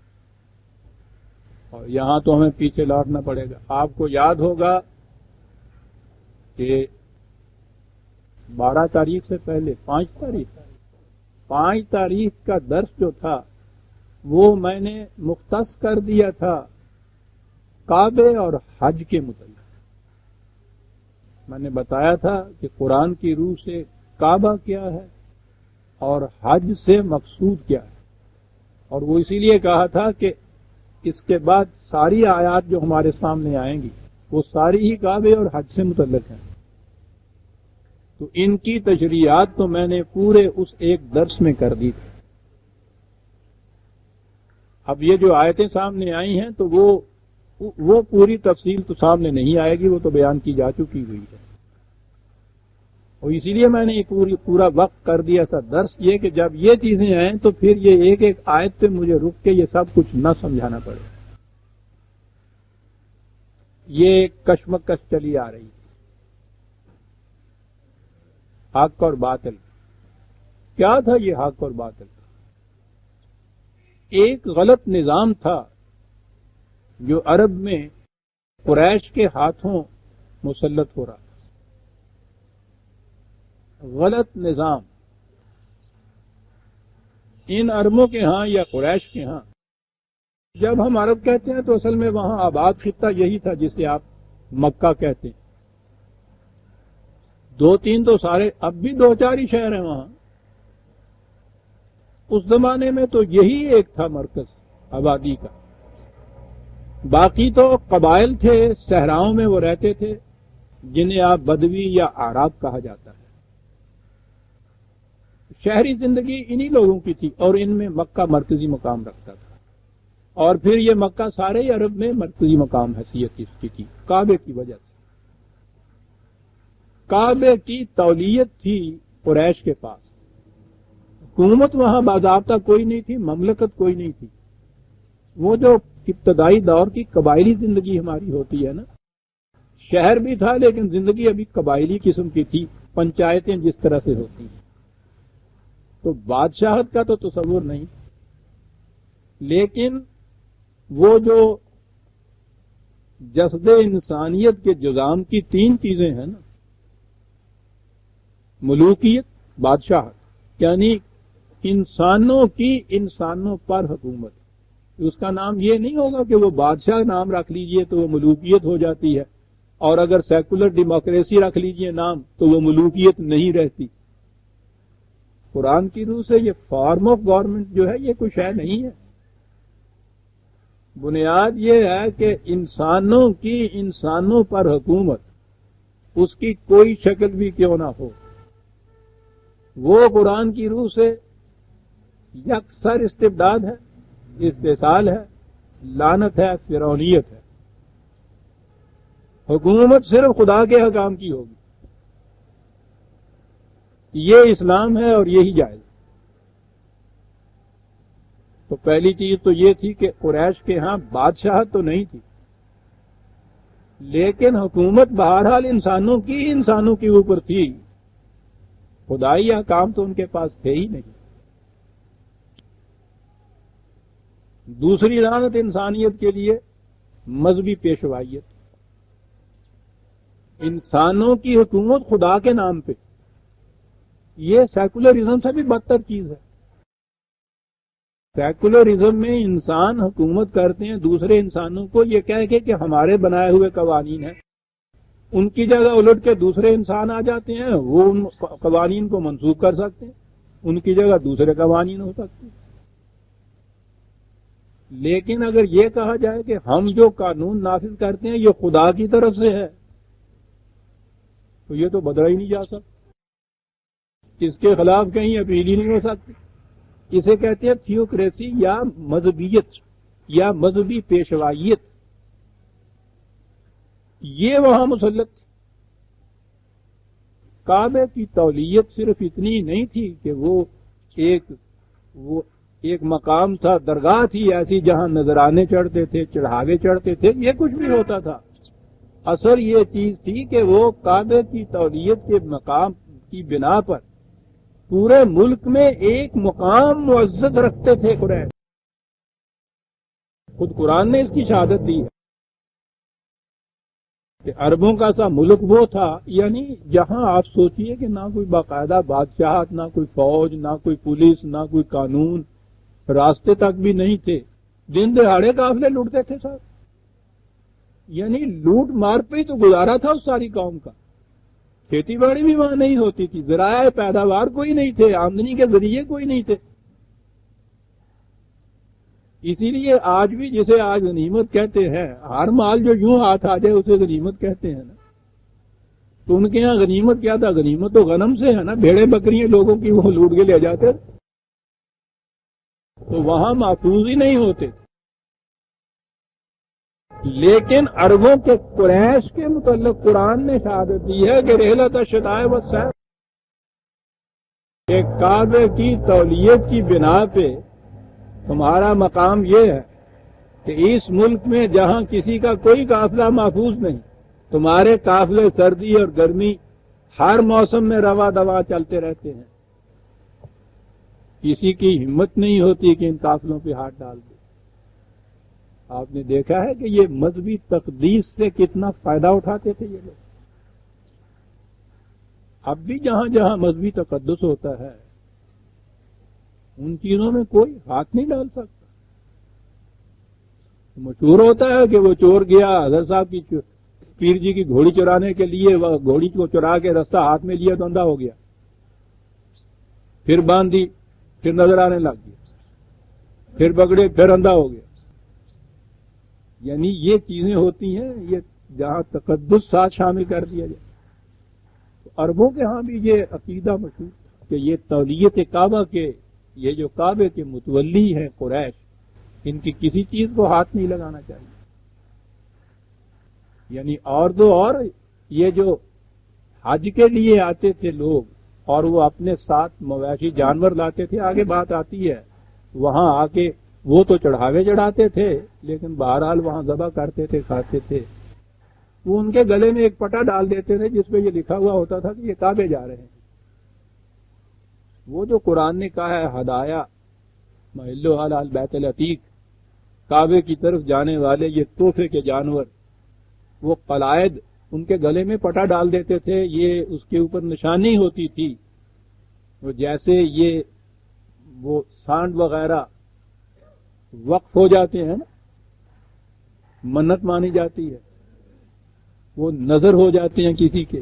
اور یہاں تو ہمیں پیچھے لوٹنا پڑے گا. آپ کو یاد ہوگا کہ 12 تاریخ سے پہلے 5 تاریخ کا درس جو تھا وہ میں نے مختص کر دیا تھا کعبے اور حج کے متعلق. میں نے بتایا تھا کہ قرآن کی روح سے کعبہ کیا ہے اور حج سے مقصود کیا ہے، اور وہ اسی لیے کہا تھا کہ اس کے بعد ساری آیات جو ہمارے سامنے آئیں گی وہ ساری ہی کعبے اور حج سے متعلق ہیں. تو ان کی تشریحات تو میں نے پورے اس ایک درس میں کر دی تھی. اب یہ جو آیتیں سامنے آئی ہیں تو وہ پوری تفصیل تو سامنے نہیں آئے گی، وہ تو بیان کی جا چکی ہوئی ہے. اور اسی لیے میں نے یہ پورا وقت کر دیا ایسا درس یہ کہ جب یہ چیزیں آئیں تو پھر یہ ایک ایک آیت پہ مجھے رک کے یہ سب کچھ نہ سمجھانا پڑے. یہ کشمکش چلی آ رہی ہے. حق اور باطل. کیا تھا یہ حق اور باطل؟ ایک غلط نظام تھا جو عرب میں قریش کے ہاتھوں مسلط ہو رہا تھا. غلط نظام ان عربوں کے ہاں یا قریش کے ہاں جب ہم عرب کہتے ہیں تو اصل میں وہاں آباد خطہ یہی تھا جسے آپ مکہ کہتے ہیں. 2-3 تو سارے، اب بھی 2-4 ہی شہر ہیں وہاں. اس زمانے میں تو یہی ایک تھا مرکز آبادی کا. باقی تو قبائل تھے، صحراؤں میں وہ رہتے تھے جنہیں آپ بدوی یا اعراب کہا جاتا ہے. شہری زندگی انہی لوگوں کی تھی اور ان میں مکہ مرکزی مقام رکھتا تھا. اور پھر یہ مکہ سارے عرب میں مرکزی مقام حیثیت اس کی تھی کعبے کی وجہ سے. کعبے کی تولیت تھی قریش کے پاس. حکومت وہاں باضابطہ کوئی نہیں تھی، مملکت کوئی نہیں تھی. وہ جو ابتدائی دور کی قبائلی زندگی ہماری ہوتی ہے نا، شہر بھی تھا لیکن زندگی ابھی قبائلی قسم کی تھی، پنچایتیں جس طرح سے ہوتی ہیں. تو بادشاہت کا تو تصور نہیں، لیکن وہ جو جسد انسانیت کے جزام کی 3 چیزیں ہیں نا، ملوکیت، بادشاہت، یعنی انسانوں کی انسانوں پر حکومت. اس کا نام یہ نہیں ہوگا کہ وہ بادشاہ نام رکھ لیجئے تو وہ ملوکیت ہو جاتی ہے، اور اگر سیکولر ڈیموکریسی رکھ لیجئے نام تو وہ ملوکیت نہیں رہتی. قرآن کی روح سے یہ فارم آف گورنمنٹ جو ہے یہ کوئی شے نہیں ہے. بنیاد یہ ہے کہ انسانوں کی انسانوں پر حکومت، اس کی کوئی شکل بھی کیوں نہ ہو، وہ قرآن کی روح سے یکسر استبداد ہے، استحصال ہے، لعنت ہے، فرعونیت ہے. حکومت صرف خدا کے حکام کی ہوگی. یہ اسلام ہے اور یہی جائز. تو پہلی چیز تو یہ تھی کہ قریش کے ہاں بادشاہت تو نہیں تھی، لیکن حکومت بہرحال انسانوں کے اوپر تھی. خدائی احکام تو ان کے پاس تھے ہی نہیں. دوسری لعنت انسانیت کے لیے مذہبی پیشوائیت. انسانوں کی حکومت خدا کے نام پہ، یہ سیکولرزم سے بھی بدتر چیز ہے. سیکولرزم میں انسان حکومت کرتے ہیں دوسرے انسانوں کو یہ کہہ کے کہ ہمارے بنائے ہوئے قوانین ہیں. ان کی جگہ الٹ کے دوسرے انسان آ جاتے ہیں، وہ ان قوانین کو منسوخ کر سکتے ہیں، ان کی جگہ دوسرے قوانین ہو سکتے ہیں. لیکن اگر یہ کہا جائے کہ ہم جو قانون نافذ کرتے ہیں یہ خدا کی طرف سے ہے، تو یہ تو بدلا ہی نہیں جا سکتا. اس کے خلاف کہیں اپیل ہی نہیں ہو سکتی. اسے کہتے ہیں تھیوکریسی یا مذہبیت یا مذہبی پیشوائیت. یہ وہاں مسلط تھی. کعبے کی تولیت صرف اتنی نہیں تھی کہ وہ ایک مقام تھا، درگاہ تھی ایسی جہاں نذرانے چڑھتے تھے، چڑھاوے چڑھتے تھے، یہ کچھ بھی ہوتا تھا. اصل یہ چیز تھی کہ وہ کعبے کی تولیت کے مقام کی بنا پر پورے ملک میں ایک مقام معزز رکھتے تھے قریش. خود قرآن نے اس کی شہادت دی ہے کہ عربوں کا سا ملک وہ تھا، یعنی جہاں آپ سوچئے کہ نہ کوئی باقاعدہ بادشاہت، نہ کوئی فوج، نہ کوئی پولیس، نہ کوئی قانون، راستے تک بھی نہیں تھے. دن دہاڑے قافلے لوٹتے تھے صاحب. یعنی لوٹ مار پہ ہی تو گزارا تھا اس ساری قوم کا. کھیتی باڑی بھی وہاں نہیں ہوتی تھی، ذرائع پیداوار کوئی نہیں تھے، آمدنی کے ذریعے کوئی نہیں تھے. اسی لیے آج بھی جسے آج غنیمت کہتے ہیں، ہر مال جو یوں ہاتھ آ جائے اسے غنیمت کہتے ہیں نا. تو ان کے ہاں غنیمت کیا تھا؟ غنیمت تو غنم سے ہے نا، بھیڑیں بکریاں لوگوں کی وہ لوٹ کے لے جاتے، تو وہاں محفوظ ہی نہیں ہوتے. لیکن عربوں کے قریش کے متعلق قرآن نے شہادت دی ہے کہ رحلت الشتاء والصیف، کہ کعبے کی تولیت کی بنا پہ تمہارا مقام یہ ہے کہ اس ملک میں جہاں کسی کا کوئی قافلہ محفوظ نہیں، تمہارے قافلے سردی اور گرمی ہر موسم میں رواں دواں چلتے رہتے ہیں. کسی کی ہمت نہیں ہوتی کہ ان قافلوں پہ ہاتھ ڈال دے. آپ نے دیکھا ہے کہ یہ مذہبی تقدیس سے کتنا فائدہ اٹھاتے تھے یہ لوگ. اب بھی جہاں جہاں مذہبی تقدس ہوتا ہے ان چیزوں میں کوئی ہاتھ نہیں ڈال سکتا. مشہور ہوتا ہے کہ وہ چور گیا حضرت صاحب کی پیر جی کی گھوڑی چرانے کے لیے، وہ گھوڑی کو چرا کے رستہ ہاتھ میں لیا تو اندھا ہو گیا، پھر باندھ دی، پھر نظر آنے لگ گیا، پھر پکڑے، پھر اندھا ہو گیا۔ یعنی یہ چیزیں ہوتی ہیں، یہ جہاں تقدس ساتھ شامل کر دیا جائے۔ عربوں کے ہاں بھی یہ عقیدہ مشہور کہ یہ تولیت کعبہ کے، یہ جو کعبے کے متولی ہیں قریش، ان کی کسی چیز کو ہاتھ نہیں لگانا چاہیے۔ یعنی اور تو اور یہ جو حج کے لیے آتے تھے لوگ اور وہ اپنے ساتھ مویشی جانور لاتے تھے، آگے بات آتی ہے، وہاں آ کے وہ تو چڑھاوے چڑھاتے تھے لیکن بہرحال وہاں ذبح کرتے تھے، کھاتے تھے۔ وہ ان کے گلے میں ایک پٹا ڈال دیتے تھے جس پہ یہ لکھا ہوا ہوتا تھا کہ یہ کعبے جا رہے ہیں۔ وہ جو قرآن نے کہا ہے ہدایا محلو حلال بیت العتیق، کعبے کی طرف جانے والے یہ تحفے کے جانور، وہ قلائد ان کے گلے میں پٹا ڈال دیتے تھے، یہ اس کے اوپر نشانی ہوتی تھی، وہ جیسے یہ وہ سانڈ وغیرہ وقف ہو جاتے ہیں نا، منت مانی جاتی ہے، وہ نظر ہو جاتے ہیں کسی کے،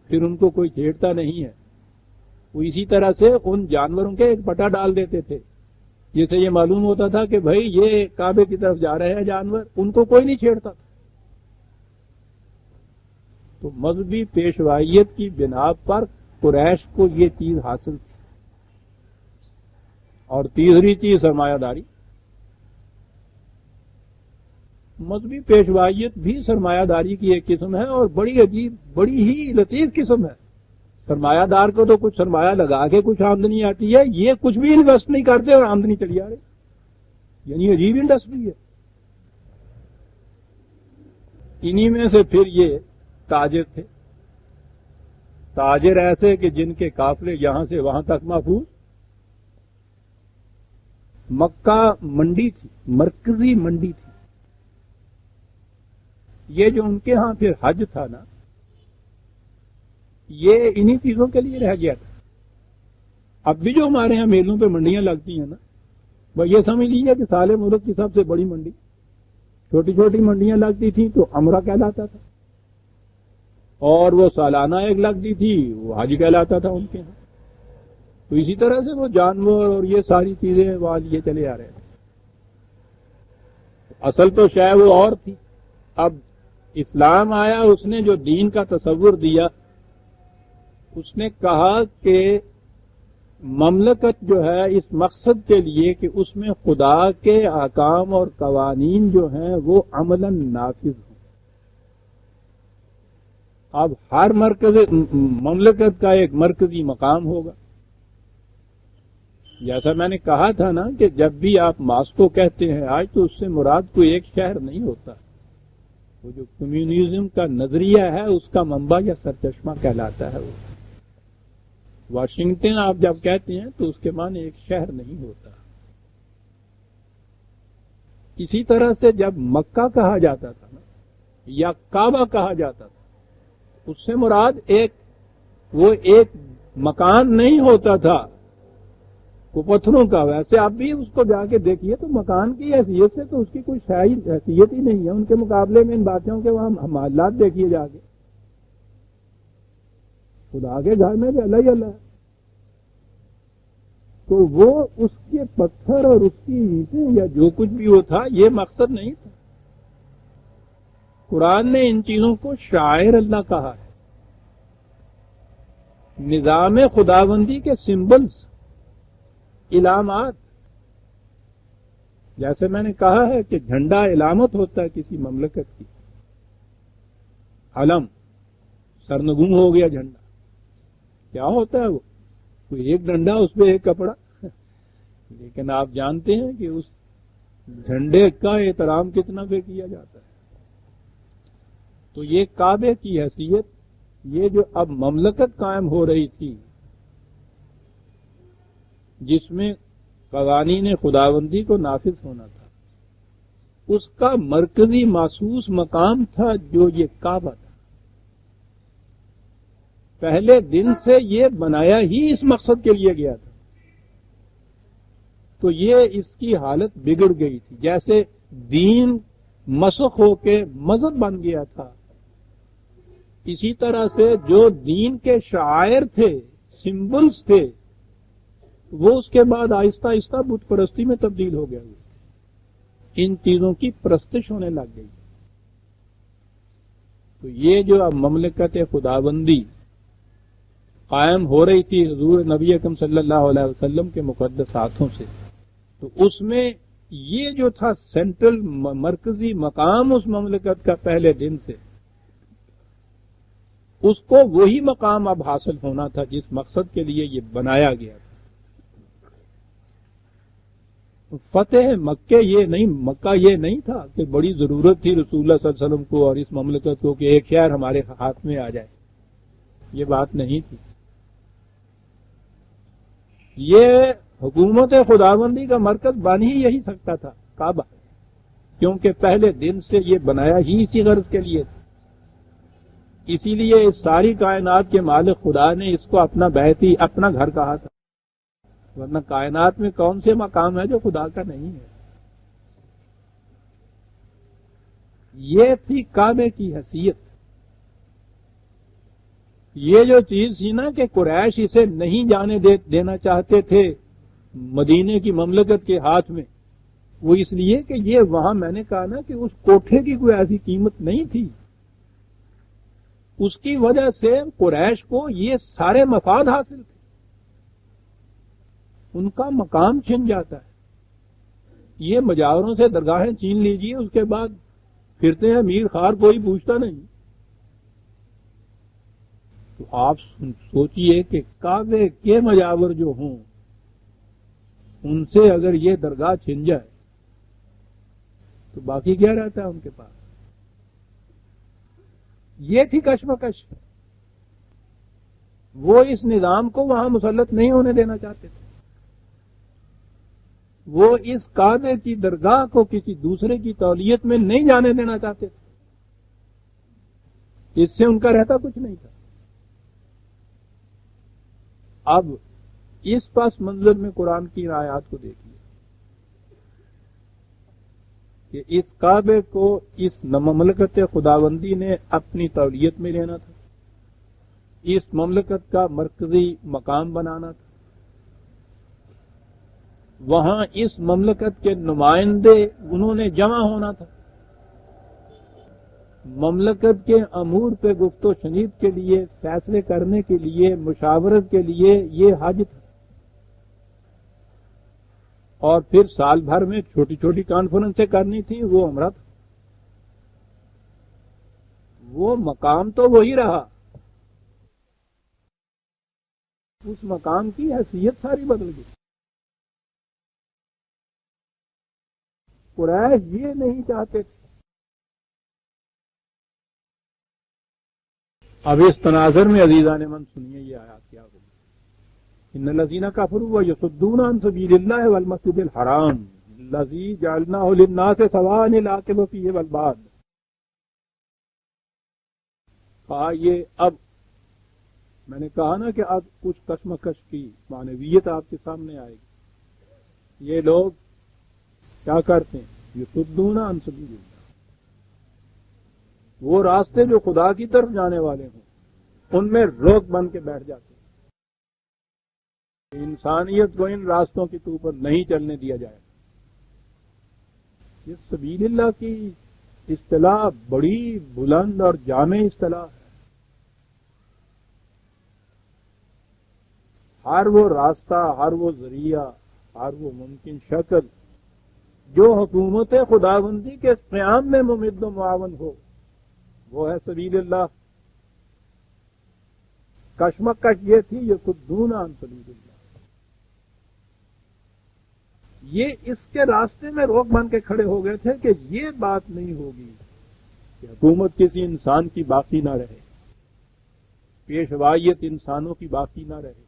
پھر ان کو کوئی چھیڑتا نہیں ہے۔ وہ اسی طرح سے ان جانوروں کے ایک پٹا ڈال دیتے تھے جس سے یہ معلوم ہوتا تھا کہ بھائی یہ کعبے کی طرف جا رہے ہیں جانور، ان کو کوئی نہیں چھیڑتا تھا۔ تو مذہبی پیشوائیت کی بنا پر قریش کو یہ چیز حاصل تھی۔ اور تیسری چیز سرمایہ داری۔ مذہبی پیشوائیت بھی سرمایہ داری کی ایک قسم ہے اور بڑی عجیب، بڑی ہی لطیف قسم ہے۔ سرمایہ دار کو تو کچھ سرمایہ لگا کے کچھ آمدنی آتی ہے، یہ کچھ بھی انویسٹ نہیں کرتے اور آمدنی چلی آ رہی، یعنی عجیب انڈسٹری ہے۔ انہی میں سے پھر یہ تاجر تھے، تاجر ایسے کہ جن کے قافلے یہاں سے وہاں تک محفوظ۔ مکہ منڈی تھی، مرکزی منڈی تھی۔ یہ جو ان کے ہاں پھر حج تھا نا، یہ انہی چیزوں کے لیے رہ گیا تھا۔ اب بھی جو ہمارے ہاں میلوں پہ منڈیاں لگتی ہیں نا، وہ یہ سمجھ لیجیے کہ سارے ملک کی سب سے بڑی منڈی۔ چھوٹی چھوٹی منڈیاں لگتی تھیں تو عمرہ کہلاتا تھا، اور وہ سالانہ ایک لگتی تھی وہ حج کہلاتا تھا ان کے ہاں۔ تو اسی طرح سے وہ جانور اور یہ ساری چیزیں وہاں لیے چلے آ رہے تھے۔ اصل تو شاید وہ اور تھی۔ اب اسلام آیا، اس نے جو دین کا تصور دیا، اس نے کہا کہ مملکت جو ہے اس مقصد کے لیے کہ اس میں خدا کے احکام اور قوانین جو ہیں وہ عملاً نافذ ہوں۔ اب ہر مملکت کا ایک مرکزی مقام ہوگا۔ جیسا میں نے کہا تھا نا کہ جب بھی آپ ماسکو کہتے ہیں آج، تو اس سے مراد کوئی ایک شہر نہیں ہوتا، وہ جو کمیونزم کا نظریہ ہے اس کا منبع یا سرچشمہ کہلاتا ہے۔ وہ واشنگٹن آپ جب کہتے ہیں تو اس کے معنی ایک شہر نہیں ہوتا۔ اسی طرح سے جب مکہ کہا جاتا تھا نا یا کعبہ کہا جاتا تھا، اس سے مراد وہ ایک مکان نہیں ہوتا تھا وہ پتھروں کا۔ ویسے آپ بھی اس کو جا کے دیکھیے تو مکان کی حیثیت سے تو اس کی کوئی حیثیت ہی نہیں ہے، ان کے مقابلے میں ان باتوں کے وہاں محلات دیکھیے جا کے، خدا کے گھر میں بھی اللہ ہی اللہ ہے۔ تو وہ اس کے پتھر اور اس کی اینٹیں یا جو کچھ بھی وہ تھا، یہ مقصد نہیں تھا۔ قرآن نے ان چیزوں کو شعائر اللہ کہا ہے، نظام خداوندی کے سمبلز، علامات۔ جیسے میں نے کہا ہے کہ جھنڈا علامت ہوتا ہے کسی مملکت کی، علم، سرنگوں ہو گیا جھنڈا، کیا ہوتا ہے وہ؟ کوئی ایک ڈنڈا، اس پہ ایک کپڑا، لیکن آپ جانتے ہیں کہ اس جھنڈے کا احترام کتنا پہ کیا جاتا ہے۔ تو یہ کعبے کی حیثیت، یہ جو اب مملکت قائم ہو رہی تھی جس میں قوانین خداوندی کو نافذ ہونا تھا، اس کا مرکزی محسوس مقام تھا جو یہ کعبہ تھا۔ پہلے دن سے یہ بنایا ہی اس مقصد کے لیے گیا تھا، تو یہ اس کی حالت بگڑ گئی تھی۔ جیسے دین مسخ ہو کے مذہب بن گیا تھا، اسی طرح سے جو دین کے شعائر تھے، سمبلز تھے، وہ اس کے بعد آہستہ آہستہ بت پرستی میں تبدیل ہو گیا، ان چیزوں کی پرستش ہونے لگ گئی۔ تو یہ جو اب مملکت خداوندی قائم ہو رہی تھی حضور نبی اکرم صلی اللہ علیہ وسلم کے مقدس ہاتھوں سے، تو اس میں یہ جو تھا سینٹرل مرکزی مقام اس مملکت کا پہلے دن سے، اس کو وہی مقام اب حاصل ہونا تھا جس مقصد کے لیے یہ بنایا گیا تھا۔ فتح مکہ یہ نہیں تھا کہ بڑی ضرورت تھی رسول اللہ صلی اللہ علیہ وسلم کو اور اس مملکت کو کہ ایک شہر ہمارے ہاتھ میں آ جائے، یہ بات نہیں تھی۔ یہ حکومت خداوندی کا مرکز بن ہی یہی سکتا تھا، کعبہ، کیونکہ پہلے دن سے یہ بنایا ہی اسی غرض کے لیے تھا۔ اسی لیے اس ساری کائنات کے مالک خدا نے اس کو اپنا بیت ہی اپنا گھر کہا تھا، ورنہ کائنات میں کون سے مقام ہے جو خدا کا نہیں ہے۔ یہ تھی کعبے کی حیثیت۔ یہ جو چیز تھی نا کہ قریش اسے نہیں جانے دینا چاہتے تھے مدینے کی مملکت کے ہاتھ میں، وہ اس لیے کہ یہ وہاں میں نے کہا نا کہ اس کوٹھے کی کوئی ایسی قیمت نہیں تھی، اس کی وجہ سے قریش کو یہ سارے مفاد حاصل تھے، ان کا مقام چھن جاتا ہے۔ یہ مجاوروں سے درگاہیں چھین لیجئے، اس کے بعد پھرتے ہیں میر خار، کوئی پوچھتا نہیں۔ تو آپ سوچئے کہ کعبے کے مجاور جو ہوں ان سے اگر یہ درگاہ چھن جائے تو باقی کیا رہتا ہے ان کے پاس؟ یہ تھی کشمکش۔ وہ اس نظام کو وہاں مسلط نہیں ہونے دینا چاہتے تھے، وہ اس کعبے کی درگاہ کو کسی دوسرے کی تولیت میں نہیں جانے دینا چاہتے تھے، اس سے ان کا رہتا کچھ نہیں تھا۔ اب اس پس منظر میں قرآن کی آیات کو دیکھیے کہ اس کعبے کو اس مملکت خداوندی نے اپنی تولیت میں لینا تھا، اس مملکت کا مرکزی مقام بنانا تھا، وہاں اس مملکت کے نمائندے انہوں نے جمع ہونا تھا، مملکت کے امور پہ گفت و شنید کے لیے، فیصلے کرنے کے لیے، مشاورت کے لیے یہ حج تھا، اور پھر سال بھر میں چھوٹی چھوٹی کانفرنسیں کرنی تھی، وہ عمرہ تھا۔ وہ مقام تو وہی رہا، اس مقام کی حیثیت ساری بدل گئی۔ قریش یہ نہیں چاہتے تھے۔ اب اس تناظر میں عزیزان من سنیے یہ آیات کیا ہوگی۔ ان الذین کفروا ویصدون عن سبیل اللہ والمسجد الحرام الذی جعلناہ للناس سواء العاقبۃ فیہ والباد۔ یہ اب میں نے کہا نا کہ اب کچھ کشمکش کی معنویت آپ کے سامنے آئے گی۔ یہ لوگ کیا کرتے ہیں؟ یصدون عن سبیل اللہ، وہ راستے جو خدا کی طرف جانے والے ہوں ان میں روک بن کے بیٹھ جاتے ہیں، انسانیت کو ان راستوں کے اوپر نہیں چلنے دیا جائے۔ اس سبیل اللہ کی اصطلاح بڑی بلند اور جامع اصطلاح ہے۔ ہر وہ راستہ، ہر وہ ذریعہ، ہر وہ ممکن شکل جو حکومت خداوندی کے قیام میں ممد و معاون ہو، وہ ہے سبیل اللہ۔ کشمکش یہ تھی یصدون عن سبیل اللہ، یہ اس کے راستے میں روک بن کے کھڑے ہو گئے تھے کہ یہ بات نہیں ہوگی کہ حکومت کسی انسان کی باقی نہ رہے، پیشوائیت انسانوں کی باقی نہ رہے،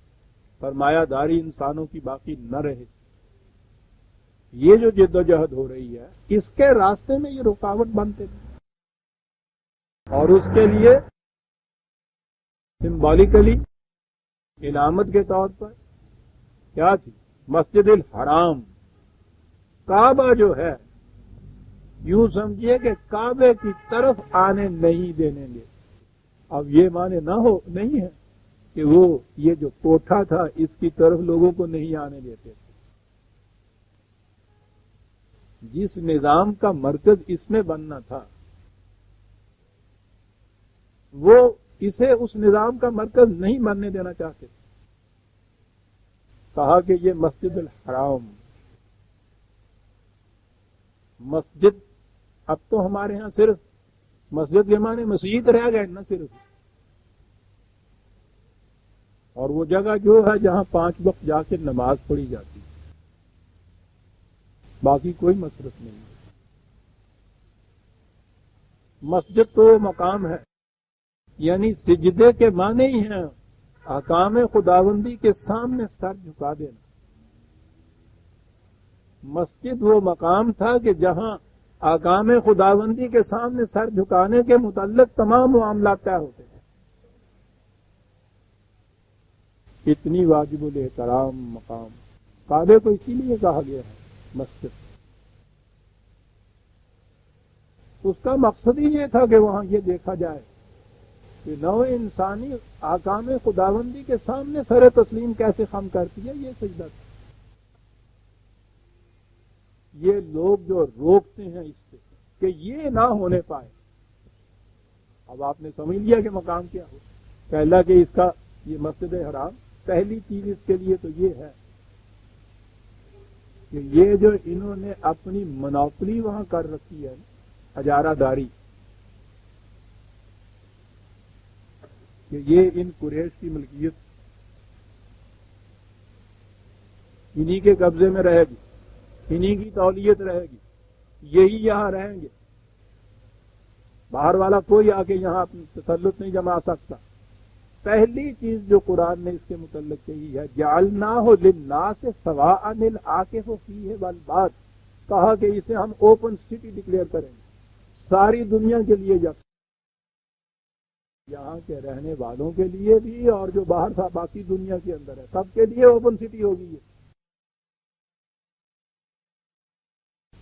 فرمایہ داری انسانوں کی باقی نہ رہے۔ یہ جو جد و جہد ہو رہی ہے اس کے راستے میں یہ رکاوٹ بنتے تھے، اور اس کے لیے سمبولیکلی علامت کے طور پر کیا تھی؟ مسجد الحرام، کعبہ جو ہے یوں سمجھیے کہ کعبے کی طرف آنے نہیں دینے گے. اب یہ معنی نہیں ہے کہ وہ یہ جو کوٹھا تھا اس کی طرف لوگوں کو نہیں آنے دیتے تھے. جس نظام کا مرکز اس میں بننا تھا وہ اسے اس نظام کا مرکز نہیں بننے دینا چاہتے تھے. کہا کہ یہ مسجد الحرام، مسجد اب تو ہمارے ہاں صرف مسجد کے معنی مسجد رہ گئے نہ صرف، اور وہ جگہ جو ہے جہاں 5 وقت جا کے نماز پڑھی جاتی ہے، باقی کوئی مصرف نہیں ہے. مسجد تو مقام ہے، یعنی سجدے کے معنی ہی ہیں احکام خداوندی کے سامنے سر جھکا دینا. مسجد وہ مقام تھا کہ جہاں احکام خداوندی کے سامنے سر جھکانے کے متعلق تمام معاملات طے ہوتے ہیں. اتنی واجب الاحترام مقام کعبے کو اسی لیے کہا گیا ہے مسجد. اس کا مقصد ہی یہ تھا کہ وہاں یہ دیکھا جائے کہ نوع انسانی احکام خداوندی کے سامنے سر تسلیم کیسے خم کرتی ہے. یہ سجدہ تھا. یہ لوگ جو روکتے ہیں اس پہ کہ یہ نہ ہونے پائے. اب آپ نے سمجھ لیا کہ مقام کیا ہو. پہلا کہ اس کا یہ مسجد حرام، پہلی چیز اس کے لیے تو یہ ہے کہ یہ جو انہوں نے اپنی منوپلی وہاں کر رکھی ہے اجارہ داری، کہ یہ ان قریش کی ملکیت انہی کے قبضے میں رہے گی، انہی کی تولیت رہے گی، یہی یہاں رہیں گے، باہر والا کوئی آ کے یہاں اپنا تسلط نہیں جما سکتا. پہلی چیز جو قرآن نے اس کے متعلق کہی ہے جعلناہ للناس سواء العاکف فیہ والباد، کہا کہ اسے ہم اوپن سٹی ڈکلیئر کریں گے، ساری دنیا کے لیے یکساں، یہاں کے رہنے والوں کے لیے بھی اور جو باہر تھا باقی دنیا کے اندر ہے سب کے لیے اوپن سٹی ہوگی.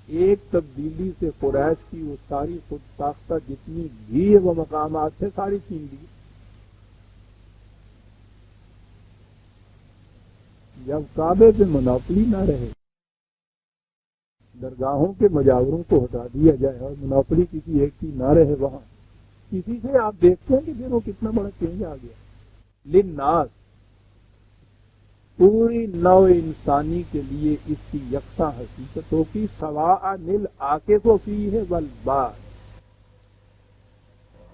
ایک تبدیلی سے قریش کی وہ ساری خود ساختہ جتنی بھی وہ مقامات تھے ساری چھین لی. جب کعبے پہ منوپلی نہ رہے، درگاہوں کے مجاوروں کو ہٹا دیا جائے اور منوپلی کسی ایک کی نہ رہے وہاں، کسی سے آپ دیکھتے ہیں کہ پھر وہ کتنا بڑا چینج آ گیا. للناس، پوری نوع انسانی کے لیے اس کی یکساں حقیقتوں کی سواء العاکف فیہ والباد،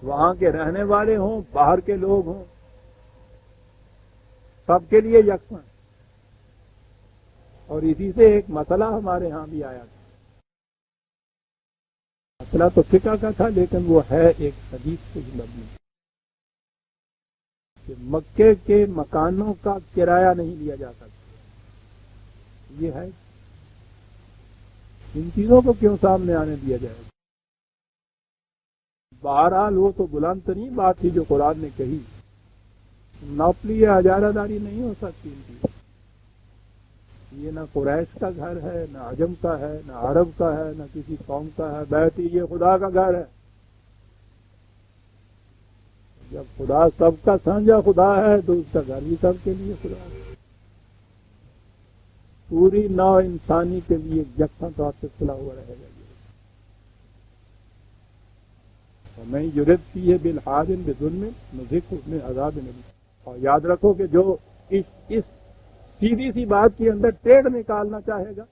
وہاں کے رہنے والے ہوں باہر کے لوگ ہوں سب کے لیے یکساں. اور اسی سے ایک مسئلہ ہمارے ہاں بھی آیا تھا. مسئلہ تو فقہ کا تھا لیکن وہ ہے ایک حدیث سے مبنی کہ مکے کے مکانوں کا کرایہ نہیں لیا جا سکتا. یہ ہے ان چیزوں کو کیوں سامنے آنے دیا جائے. بہرحال وہ تو بلند ترین بات تھی جو قرآن نے کہی، نوپلی یا اجارہ داری نہیں ہو سکتی ان کی. یہ نہ قریش کا گھر ہے، نہ عجم کا ہے، نہ عرب کا ہے، نہ کسی قوم کا ہے. بیتی یہ خدا کا گھر ہے. جب خدا سب کا سانجھا خدا ہے تو اس کا گھر بھی سب کے لیے خدا ہے. پوری نوع انسانی کے لیے یکساں طور سے کھلا ہوا رہے گا. میں یرد فیہ بالحاد بظلم نذقہ من عذاب الیم. اور یاد رکھو کہ جو اس سیدھی سی بات کے اندر ٹیڑھ نکالنا چاہے گا،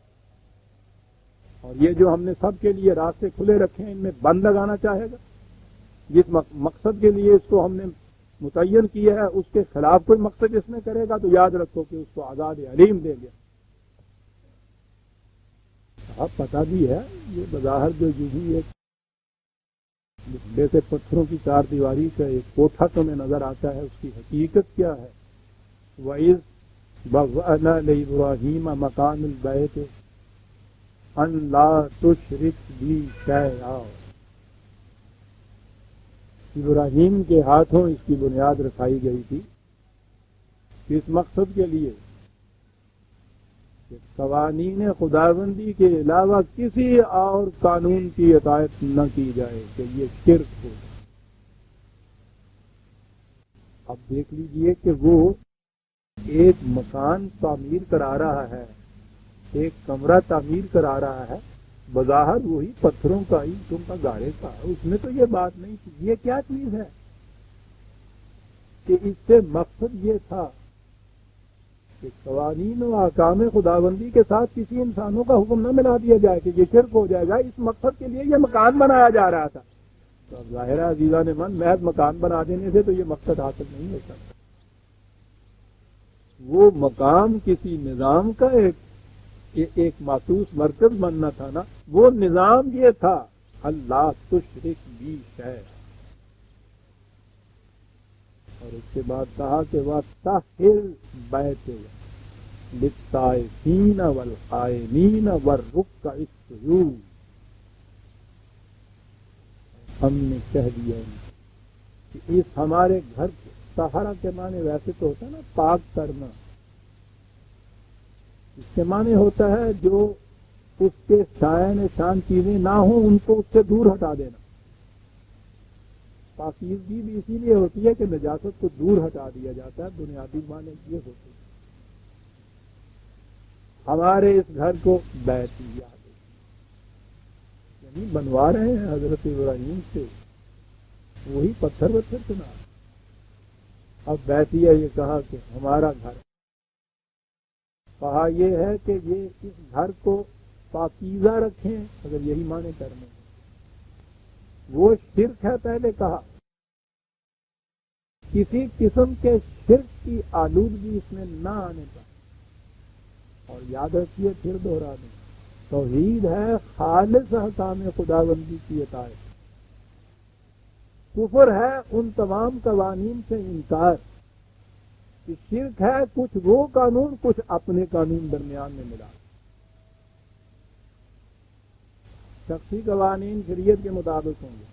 اور یہ جو ہم نے سب کے لیے راستے کھلے رکھے ہیں ان میں بند لگانا چاہے گا، جس مقصد کے لیے اس کو ہم نے متعین کیا ہے اس کے خلاف کوئی مقصد اس میں کرے گا تو یاد رکھو کہ اس کو عذاب علیم دے گا. اب پتہ بھی ہے یہ بظاہر جو یوں ایک جیسے پتھروں کی 4 دیواری کا ایک کوٹھا تمہیں نظر آتا ہے، اس کی حقیقت کیا ہے. وَإِذْ بَوَّأْنَا لِإِبْرَاهِيمَ مَكَانَ الْبَيْتِ أَن لَا تُشْرِكْ بِي شَيْئًا. ابراہیم کے ہاتھوں اس کی بنیاد رکھائی گئی تھی اس مقصد کے لیے کہ قوانین خداوندی کے علاوہ کسی اور قانون کی اطاعت نہ کی جائے کہ یہ شرک ہو. اب دیکھ لیجئے کہ وہ ایک مکان تعمیر کرا رہا ہے، ایک کمرہ تعمیر کرا رہا ہے، بظاہر وہی پتھروں کا اینٹوں کا گاڑے کا، اس میں تو یہ بات نہیں تھی. یہ کیا چیز ہے کہ اس سے مقصد یہ تھا کہ قوانین و احکام خداوندی کے ساتھ کسی انسانوں کا حکم نہ ملا دیا جائے کہ یہ شرک ہو جائے گا. اس مقصد کے لیے یہ مکان بنایا جا رہا تھا. تو ظاہر ہے عزیزان من، محض مکان بنا دینے سے تو یہ مقصد حاصل نہیں ہو سکتا. وہ مقام کسی نظام کا ایک مخصوص مرکز بننا تھا نا. وہ نظام یہ تھا اللہ تشرک بی شیء. اور اس کے بعد کہا کہ وَطَهِّرْ بَيْتِيَ لِلطَّائِفِينَ وَالْقَائِمِينَ وَالرُّكَّعِ السُّجُودِ. ہم نے کہہ دیا کہ اس ہمارے گھر کو، طہارہ کے معنی ویسے تو ہوتا ہے نا پاک کرنا، اس کے معنی ہوتا ہے جو اس کے سائے نشان چیزیں نہ ہوں ان کو اس سے دور ہٹا دینا. پاکیزگی بھی اسی لیے ہوتی ہے کہ نجاست کو دور ہٹا دیا جاتا ہے. بنیادی معنی یہ ہوتے ہیں. ہمارے اس گھر کو بیتیہ یعنی بنوا رہے ہیں حضرت ابراہیم سے، وہی پتھر وتھر چنا. اب بیتیہ یہ کہا کہ ہمارا گھر، کہا یہ ہے کہ یہ اس گھر کو پاکیزہ رکھیں. اگر یہی معنی کرنے ہیں وہ شرک ہے. پہلے کہا کسی قسم کے شرک کی آلودگی اس میں نہ آنے پائے. اور یاد رکھیے، پھر دوہرا دیں، توحید ہے خالص احکام خداوندی کی اطاعت. کفر ہے ان تمام قوانین سے انکار. شرک ہے کچھ وہ قانون کچھ اپنے قانون درمیان میں ملا. شخصی قوانین شریعت کے مطابق ہوں گے،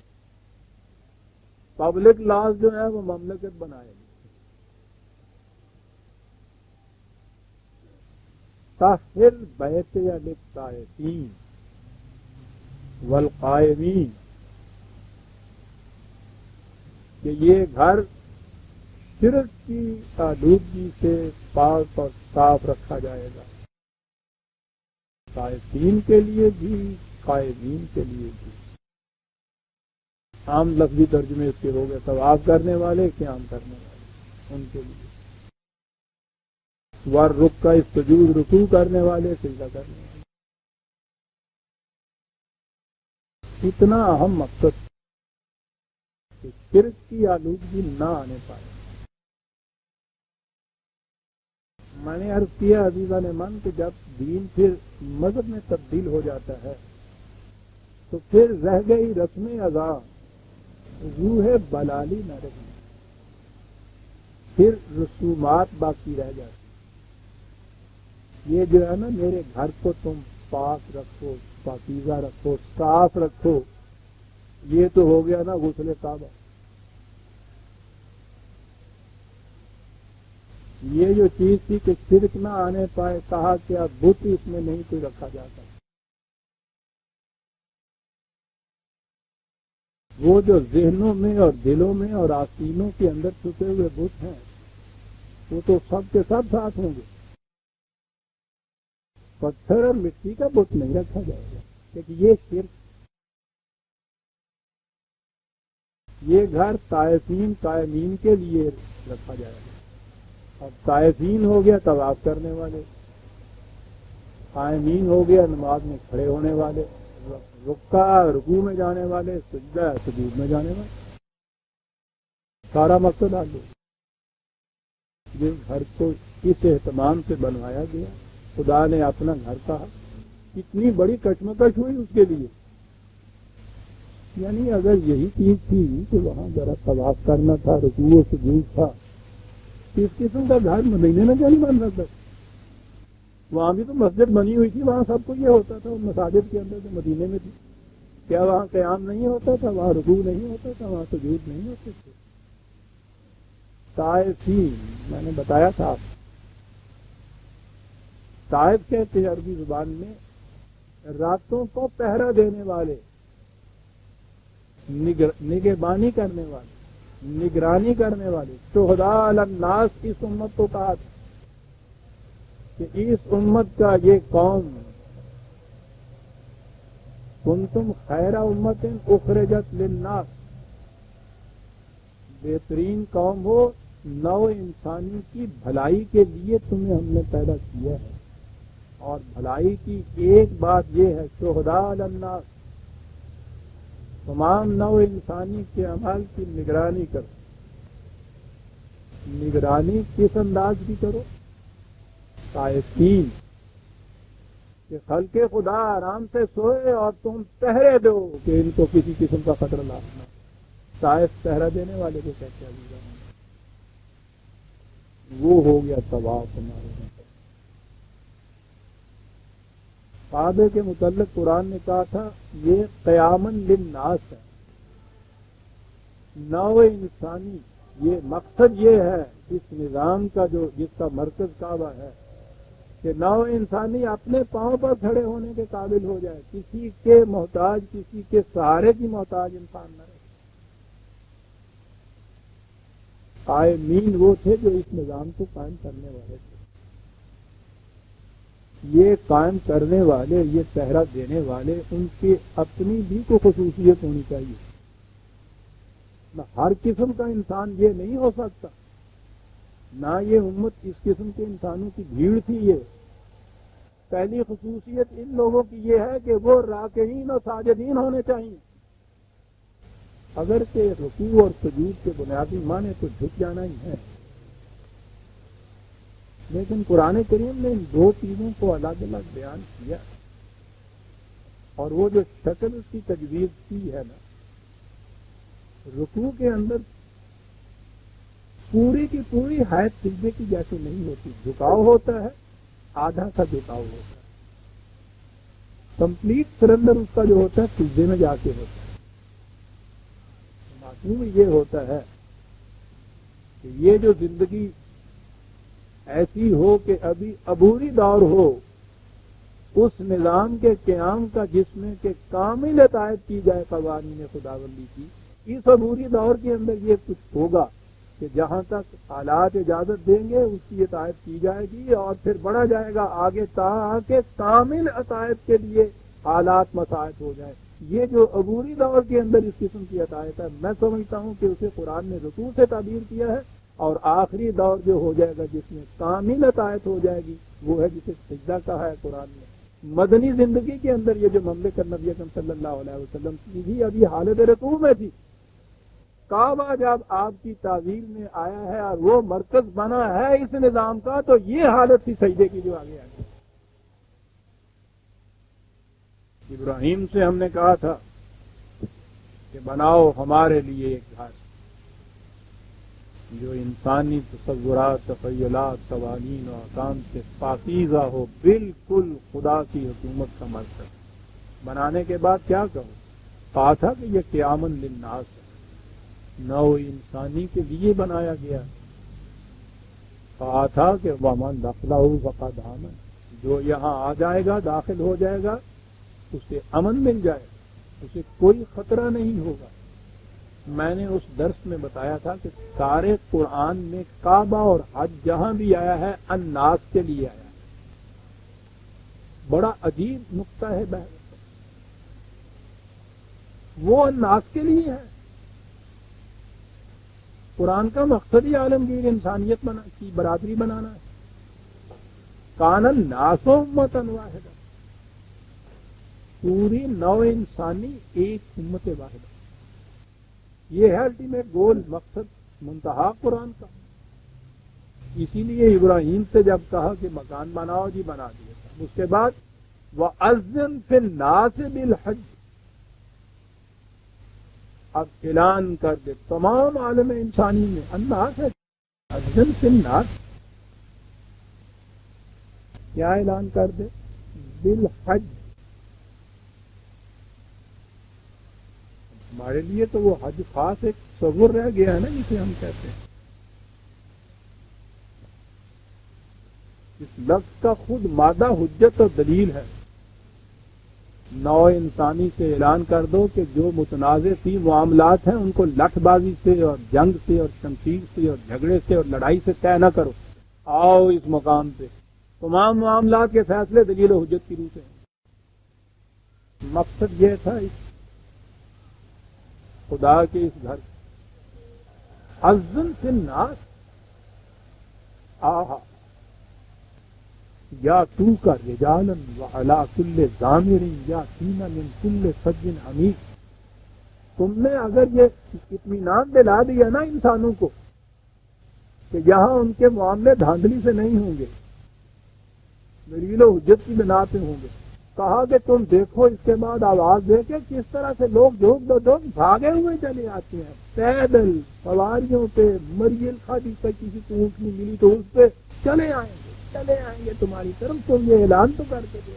پبلک لاز جو ہے وہ مملکت بنائے گی. طَهِّرْ بَيْتِيَ لِلطَّائِفِينَ وَالْقَائِمِينَ، کہ یہ گھر شرک کی آلودگی سے پاک اور صاف رکھا جائے گا. طائفین کے لیے بھی، قائمین کے لیے بھی. عام لفظی ترجمے اس کے ہو گئے طواف کرنے والے، قیام کرنے والے، ان کے لیے. والرکع السجود، رکوع کرنے والے، سجدہ کرنے والے. اتنا اہم مقصد کہ شرک کی آلودگی نہ آنے پائے. میں نے عرض کیا عزیزان من کہ جب دین پھر مذہب میں تبدیل ہو جاتا ہے تو پھر رہ گئی رسم ادا، روح بلالی نہ رہی، پھر رسومات باقی رہ جاتی. یہ جو ہے نا، میرے گھر کو تم پاک رکھو، پاکیزہ رکھو، صاف رکھو، یہ تو ہو گیا نا غسل کعبہ. یہ جو چیز تھی کہ شرک نہ آنے پائے، کہا کہ اب بت اس میں نہیں کوئی رکھا جاتا. وہ جو ذہنوں میں اور دلوں میں اور آستینوں کے اندر چھپے ہوئے بت ہیں وہ تو سب کے سب ساتھ ہوں گے. پتھر اور مٹی کا بت نہیں رکھا جائے گا کیونکہ یہ شرک. یہ گھر طائفین قائمین کے لیے رکھا جائے گا. اب طائفین ہو گیا طواف کرنے والے، قائمین ہو گیا نماز میں کھڑے ہونے والے، رکوع رکوع میں جانے والے، سجدہ سجود میں جانے والے. سارا مقصد آ گیا. جس گھر کو اس اہتمام سے بنوایا گیا، خدا نے اپنا گھر کہا، کتنی بڑی کشمکش ہوئی اس کے لیے. یعنی اگر یہی چیز تھی کہ وہاں ذرا طواف کرنا تھا، رکوع و سجود تھا، اس قسم کا گھر مدینے میں کیا نہیں بن سکتا؟ وہاں بھی تو مسجد بنی ہوئی تھی، وہاں سب کو یہ ہوتا تھا. مساجد کے اندر جو مدینے میں تھی، کیا وہاں قیام نہیں ہوتا تھا، وہاں رکوع نہیں ہوتا تھا، وہاں سجود نہیں ہوتے تھے؟ طائفین میں نے بتایا تھا آپ، طائف کہتے ہیں عربی زبان میں راتوں کو پہرا دینے والے، نگہبانی کرنے والے، نگرانی کرنے والے، شہداء علی الناس اس امت کو کہا تھا کہ اس امت کا یہ قوم کنتم خیر امت اخرجت للناس، بہترین قوم ہو، نو انسانی کی بھلائی کے لیے تمہیں ہم نے پیدا کیا ہے، اور بھلائی کی ایک بات یہ ہے شہداء علی الناس، تمام نو انسانی کے اعمال کی نگرانی کرو۔ نگرانی کس انداز کی کرو؟ طائفین کہ خلق خدا آرام سے سوئے اور تم پہرے دو کہ ان کو کسی قسم کا خطرہ لاحق نہ ہو۔ طائف پہرا دینے والے کو کہتے ہیں وہ ہو گیا طواف ہمارے یہاں۔ کعبے کے متعلق قرآن نے کہا تھا یہ قیامن للناس ہے، نو انسانی، یہ مقصد یہ ہے اس نظام کا جو جس کا مرکز کعبہ ہے کہ نو انسانی اپنے پاؤں پر کھڑے ہونے کے قابل ہو جائے، کسی کے محتاج، کسی کے سہارے کی محتاج انسان نہ رہے۔ قائمین وہ تھے جو اس نظام کو قائم کرنے والے تھے۔ یہ قائم کرنے والے، یہ پہرا دینے والے، ان کی اپنی بھی کوئی خصوصیت ہونی چاہیے۔ نہ ہر قسم کا انسان یہ نہیں ہو سکتا، نہ یہ امت اس قسم کے انسانوں کی بھیڑ تھی۔ یہ پہلی خصوصیت ان لوگوں کی یہ ہے کہ وہ راکعین اور ساجدین ہونے چاہیے۔ اگرچہ رکوع اور سجود کے بنیادی معنی تو جھک جانا ہی ہے، لیکن قرآن کریم نے ان دو چیزوں کو الگ الگ بیان کیا، اور وہ جو شکل اس کی تجویز کی ہے نا، رکوع کے اندر پوری کی پوری حیت سجدے کی جیسے نہیں ہوتی، جھکاؤ ہوتا ہے، آدھا سا جھکاؤ ہوتا ہے، کمپلیٹ سرنڈر اس کا جو ہوتا ہے سجدے میں جا کے ہوتا ہے۔ معصوم یہ ہوتا ہے کہ یہ جو زندگی ایسی ہو کہ ابھی عبوری دور ہو اس نظام کے قیام کا جس میں کہ کامل اطاعت کی جائے قوانین خداوندی کی، اس عبوری دور کے اندر یہ کچھ ہوگا کہ جہاں تک حالات اجازت دیں گے اس کی اطاعت کی جائے گی، اور پھر بڑھا جائے گا آگے تاکہ کامل اطاعت کے لیے حالات مساعد ہو جائے۔ یہ جو عبوری دور کے اندر اس قسم کی اطاعت ہے، میں سمجھتا ہوں کہ اسے قرآن نے رکوع سے تعبیر کیا ہے، اور آخری دور جو ہو جائے گا جس میں کامل اطاعت ہو جائے گی وہ ہے جسے سجدہ کہا ہے قرآن نے۔ مدنی زندگی کے اندر یہ جو مملکت نبی اکرم صلی اللہ علیہ وسلم کی بھی ابھی حالت رکوع میں تھی، کعبہ جب آپ کی تعظیم میں آیا ہے اور وہ مرکز بنا ہے اس نظام کا، تو یہ حالت تھی سجدے کی جو آگے آئی۔ ابراہیم سے ہم نے کہا تھا کہ بناؤ ہمارے لیے ایک گھر جو انسانی تصورات، تخیلات، قوانین اور احکام سے پاکیزہ ہو، بالکل خدا کی حکومت کا مرکز۔ بنانے کے بعد کیا کہو؟ کہا تھا کہ یہ قیامن للناس ہے، نو انسانی کے لیے بنایا گیا۔ کہا تھا کہ ومن دخلہ فقد آمن، جو یہاں آ جائے گا، داخل ہو جائے گا، اسے امن مل جائے گا، اسے کوئی خطرہ نہیں ہوگا۔ میں نے اس درس میں بتایا تھا کہ سارے قرآن میں کعبہ اور حج جہاں بھی آیا ہے الناس کے لیے آیا ہے۔ بڑا عجیب نقطہ ہے بحث، وہ الناس کے لیے ہے۔ قرآن کا مقصد ہی عالمگیر انسانیت کی برادری بنانا ہے۔ کان الناس امۃ واحدہ، پوری نو انسانی ایک امت واحدہ، یہ ہے الٹیمیٹ گول، مقصد، منتہا قرآن کا۔ اسی لیے ابراہیم سے جب کہا کہ مکان بناؤ، جی بنا دیا تھا، اس کے بعد وَأَذِّن فِي النَّاسِ بِالْحَجِّ، اب اعلان کر دے تمام عالم انسانی میں، الناس ہے، اذن فی الناس، کیا اعلان کر دے؟ بالحج۔ ہمارے لیے تو وہ حج خاص ایک تصور رہ گیا ہے نا جسے ہم کہتے ہیں، اس لفظ کا خود مادہ حجت اور دلیل ہے. نوع انسانی سے اعلان کر دو کہ جو متنازع سی معاملات ہیں ان کو لٹھ بازی سے اور جنگ سے اور شمشیر سے اور جھگڑے سے اور لڑائی سے طے نہ کرو. آؤ اس مقام پہ تمام معاملات کے فیصلے دلیل و حجت کی روح سے ہیں. مقصد یہ تھا اس خدا کے اس گھر اذن فی الناس آہا یا تو کا رجالن وعلا کل ضامر یا سینا من کل فج عمیق. تم نے اگر یہ اطمینان دلا دیا نا انسانوں کو کہ یہاں ان کے معاملے دھاندلی سے نہیں ہوں گے، دلیل و حجت کی بنا پہ ہوں گے. کہا کہ تم دیکھو اس کے بعد آواز دے کے کس طرح سے لوگ جو بھاگے ہوئے چلے آتے ہیں پیدل سواریوں پہ. مریل کھادی کا کسی کو اونٹ نہیں ملی تو اس پہ چلے آئیں گے تمہاری طرف. تم یہ اعلان تو کر کے دو.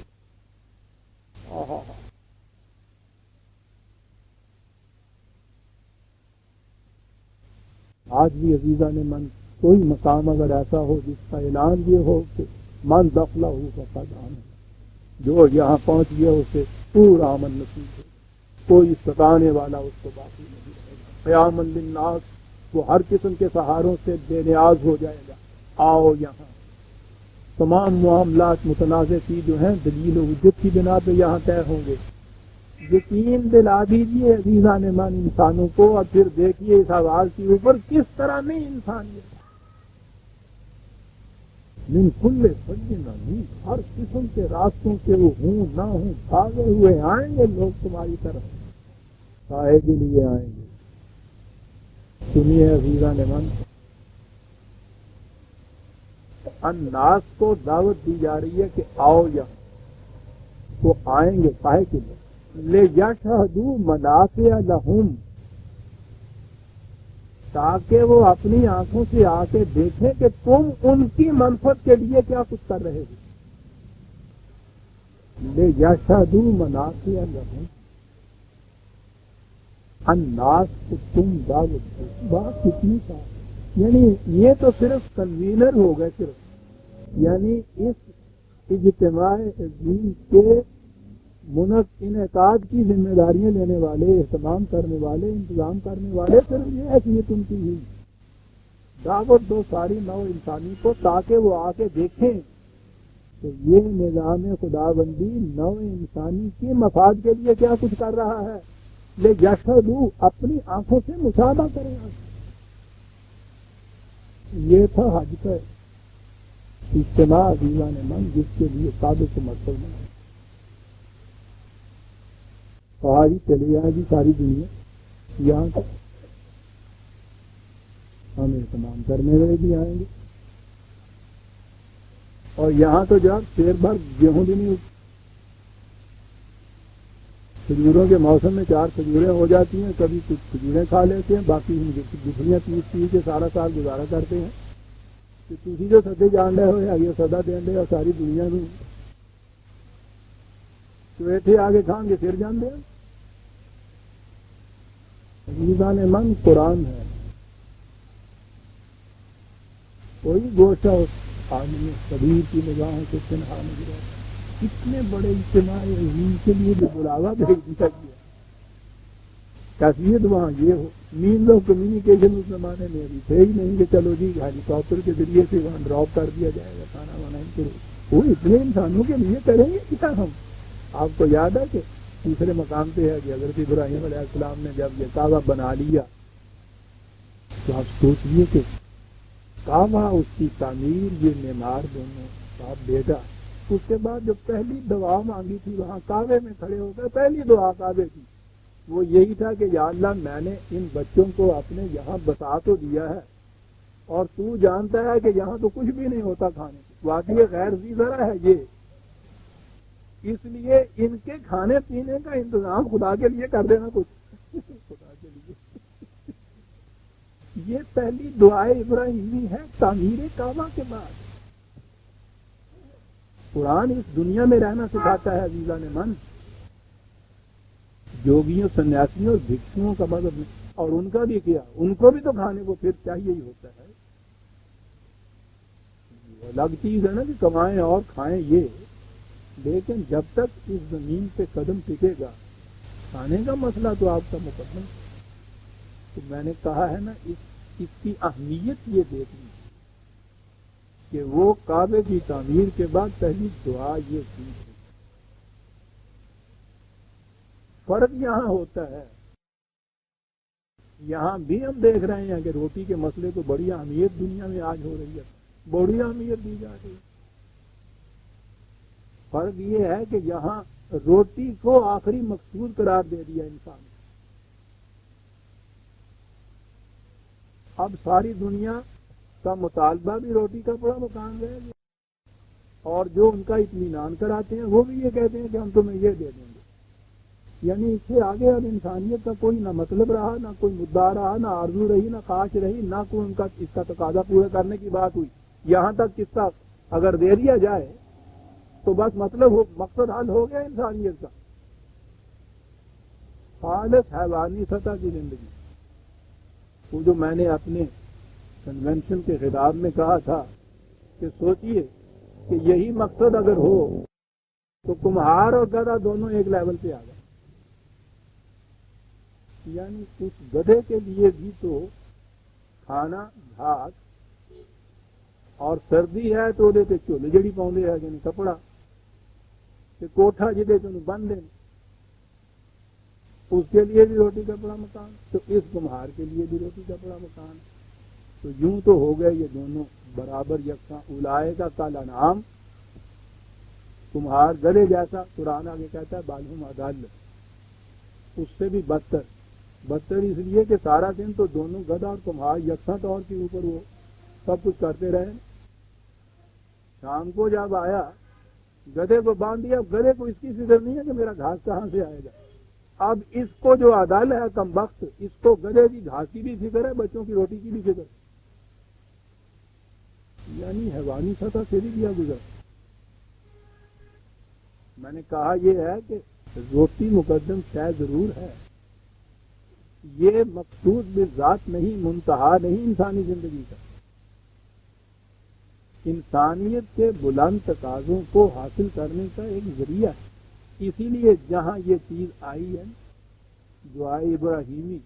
آج بھی عزیزان من کوئی مقام اگر ایسا ہو جس کا اعلان یہ ہو کہ من دخلہ ہو فقد آمن، جو یہاں پہنچ گیا اسے پورا امن نصیب ہے، کوئی ستانے والا اس کو باقی نہیں رہے گا. قیامًا للناس، وہ ہر قسم کے سہاروں سے بے نیاز ہو جائے گا. آؤ یہاں تمام معاملات متنازع کی جو ہیں دلیل و حجت کی بنا پہ یہاں طے ہوں گے. یقین دلا دیجیے عزیزان من انسانوں کو، اور پھر دیکھیے اس آواز کے اوپر کس طرح نہیں انسانیت من کل فج عمیق، ہر قسم کے راستوں سے وہ ہوں نہ ہوں بھاگے ہوئے آئیں گے لوگ تمہاری طرف، سائے کے لیے آئیں گے. سنیے عزیزان من، الناس کو دعوت دی جا رہی ہے کہ آؤ یہاں، تو آئیں گے کاہے کے لیے؟ لِیَشْهَدُوا مَنَافِعَ لَهُمْ، تاکہ وہ اپنی آنکھوں سے آ کے دیکھیں کہ تم ان کی منفعت کے لیے کیا کچھ کر رہے ہو. لِیَشْهَدُوا مَنَافِعَ لَهُمْ، الناس کو تم دعوت دو. بات کتنی کا، یعنی یہ تو صرف کنوینر ہو گئے، صرف یعنی اس اجتماع دین کے انعقاد کی ذمہ داریاں لینے والے، اہتمام کرنے والے، انتظام کرنے والے صرف یہ حیثیت ان کی ہوئی. دعوت دو ساری نو انسانی کو تاکہ وہ آ کے دیکھیں کہ یہ نظام خدا بندی نو انسانی کے مفاد کے لیے کیا کچھ کر رہا ہے. لے یشہدوا، اپنی آنکھوں سے مشاہدہ کریں. یہ تھا حج کا اجتماع عزیزان من، جس کے لیے کعبے کو مقصد بنا. ساری چلی آئے گی ساری دنیا یہاں تک، ہم اہتمام کرنے والے بھی آئیں گے. اور یہاں تو جب شیر بھر گیہوں بھی نہیں ہوتی، کھجوروں کے موسم میں 4 کھجوریں ہو جاتی ہیں، کبھی کچھ کھجوریں کھا لیتے ہیں، باقی گٹھلیاں پیس کے سارا سال گزارا کرتے ہیں. کہ تھی جو سدے جان رہے ہو یہ سدا دیں دے اور ساری دنیا میں چویٹھے آگے کھان کے پھر جان دیں. عزیزان من قرآن ہے، کوئی گوشہ اس آدمی کبیر کی نگاہوں سے تنہا نہیں رہتا. اتنے بڑے اجتماع عظیم کے لیے جو بلاوا بھیج دیا گیا، کیفیت وہاں یہ ہو. مینز آف کمیونیکیشن اس زمانے میں ابھی تھے ہی نہیں کہ چلو جی ہیلی کاپٹر کے ذریعے سے وہاں ڈراپ کر دیا جائے گا کھانا وانا ان کو. وہ اتنے انسانوں کے لیے کریں گے کیا ہم؟ آپ کو یاد ہے کہ تیسرے مقام پہ ہے کہ حضرت ابراہیم علیہ السلام نے جب یہ کعبہ بنا لیا تو آپ سوچئے کہ کعبہ، اس کی تعمیر، یہ معمار دونوں باپ بیٹا، اس کے بعد جو پہلی دعا مانگی تھی وہاں کعبے میں کھڑے ہو کر، پہلی دعا کعبے کی وہ یہی تھا کہ یا اللہ میں نے ان بچوں کو اپنے یہاں بسا تو دیا ہے اور تو جانتا ہے کہ یہاں تو کچھ بھی نہیں ہوتا کھانے کو، واقعی غیر ذی ذرا ہے یہ، اس لیے ان کے کھانے پینے کا انتظام خدا کے لیے کر دینا کچھ خدا کے لیے. یہ پہلی دعائے ابراہیمی ہے تعمیر کعبہ کے بعد. قرآن اس دنیا میں رہنا سکھاتا ہے عزیزان من. جوگیوں، سنیاسیوں اور بھکشوؤں کا مذہب، اور ان کا بھی کیا، ان کو بھی تو کھانے کو پھر چاہیے ہی ہوتا ہے. الگ چیز ہے نا کہ کمائیں اور کھائیں یہ، لیکن جب تک اس زمین پہ قدم ٹکے گا کھانے کا مسئلہ تو آپ کا مقدم ہے۔ تو میں نے کہا ہے نا اس کی اہمیت یہ دیکھنی کہ وہ کعبے کی تعمیر کے بعد پہلی دعا یہ کی ہے۔ فرق یہاں ہوتا ہے، یہاں بھی ہم دیکھ رہے ہیں کہ روٹی کے مسئلے کو بڑی اہمیت دنیا میں آج ہو رہی ہے، بڑی اہمیت دی جا رہی ہے۔ فرق یہ ہے کہ یہاں روٹی کو آخری مقصود قرار دے دیا انسان نے۔ اب ساری دنیا کا مطالبہ بھی روٹی کپڑا مکان رہے گا، اور جو ان کا اطمینان کراتے ہیں وہ بھی یہ کہتے ہیں کہ ہم تمہیں یہ دے دیں گے۔ یعنی اس سے آگے اب انسانیت کا کوئی نہ مطلب رہا، نہ کوئی مدعا رہا، نہ آرزو رہی، نہ خواہش رہی، نہ کوئی ان کا اس کا تقاضا پورا کرنے کی بات ہوئی۔ یہاں تک قصہ اگر دے دیا جائے تو بس مقصد حل ہو گیا انسانیت کا۔ خالص حیوانی سطح کی زندگی، وہ جو میں نے اپنے کنونشن کے خطاب میں کہا تھا کہ سوچئے کہ یہی مقصد اگر ہو تو کمہار اور گدھا دونوں ایک لیول پہ آ گئے۔ یعنی اس گدھے کے لیے بھی تو کھانا گھاس اور سردی ہے تو وہ چولہے جڑی پاؤندے ہے یعنی کپڑا کہ کوٹھا جدے چ بند اس کے لیے بھی روٹی کپڑا مکان، تو اس کمہار کے لیے بھی روٹی کپڑا مکان۔ تو یوں تو ہو گئے یہ دونوں برابر یکساں۔ اولائے کا کل انعام، کمہار گدھے جیسا، قرآن آگے کہتا ہے بالہم اضل، اس سے بھی بدتر اس لیے کہ سارا دن تو دونوں گدھا اور کمہار یکساں طور کے اوپر وہ سب کچھ کرتے رہے۔ شام کو جب آیا گدھے کو باندھ دیا، گدھے کو اس کی فکر نہیں ہے کہ میرا گھاس کہاں سے آئے گا۔ اب اس کو جو عدل ہے کم بخت، اس کو گدھے کی گھاس کی بھی فکر ہے، بچوں کی روٹی کی بھی فکر، یعنی حیوانی سطح سے بھی کیا گزرا۔ میں نے کہا یہ ہے کہ روٹی مقدم شے ضرور ہے، یہ مقصود بذات نہیں، منتہا نہیں انسانی زندگی کا۔ انسانیت کے بلند تقاضوں کو حاصل کرنے کا ایک ذریعہ ہے۔ اسی لیے جہاں یہ چیز آئی ہے دعائے ابراہیمی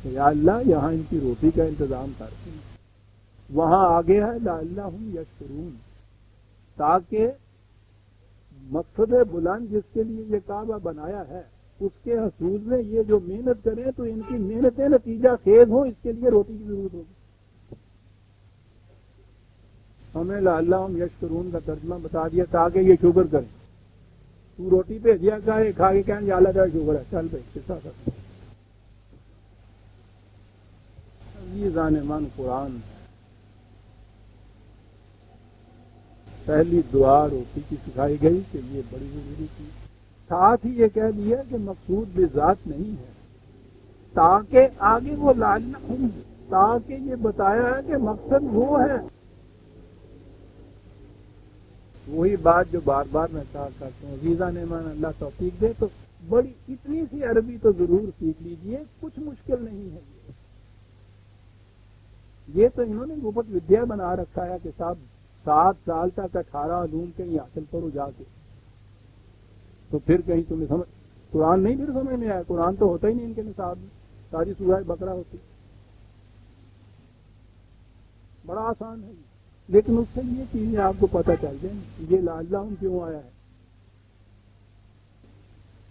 کہ یا اللہ یہاں ان کی روٹی کا انتظام کرتے ہیں، وہاں آگے ہے لعلہم یشکرون، تاکہ مقصد بلند جس کے لیے یہ کعبہ بنایا ہے اس کے حصول میں یہ جو محنت کریں تو ان کی محنتیں نتیجہ خیز ہوں، اس کے لیے روٹی کی ضرورت ہوگی۔ ہمیں لعلہم یشکرون کا ترجمہ بتا دیا تاکہ یہ شکر کریں۔ تو روٹی پہ دیا کرے کھا کے کہیں یا اللہ کا شکر ہے، چل بھائی قصہ کر۔ عزیزان من قرآن پہلی دعا روٹی کی سکھائی گئی کہ یہ بڑی ضروری تھی، ساتھ ہی یہ کہہ دیا کہ مقصود بذات نہیں ہے، تاکہ آگے وہ لعلہم، تاکہ یہ بتایا ہے کہ مقصد وہ ہے۔ وہی بات جو بار بار میں کہا کرتا ہوں، عزیزان من اللہ توفیق دے تو بڑی اتنی سی عربی تو ضرور سیکھ لیجئے، کچھ مشکل نہیں ہے۔ یہ تو انہوں نے گپت ودیا بنا رکھا ہے کہ صاحب 7 سال تک 18 علوم کہیں حاصل کرو جا کے، تو پھر کہیں تمہیں سمجھ قرآن نہیں پھر سمجھ میں آیا۔ قرآن تو ہوتا ہی نہیں ان کے نصاب میں، ساری سورہ بقرہ ہوتی، بڑا آسان ہے، لیکن اس سے یہ چیزیں آپ کو پتہ چل جائیں یہ لعلہم کیوں آیا ہے۔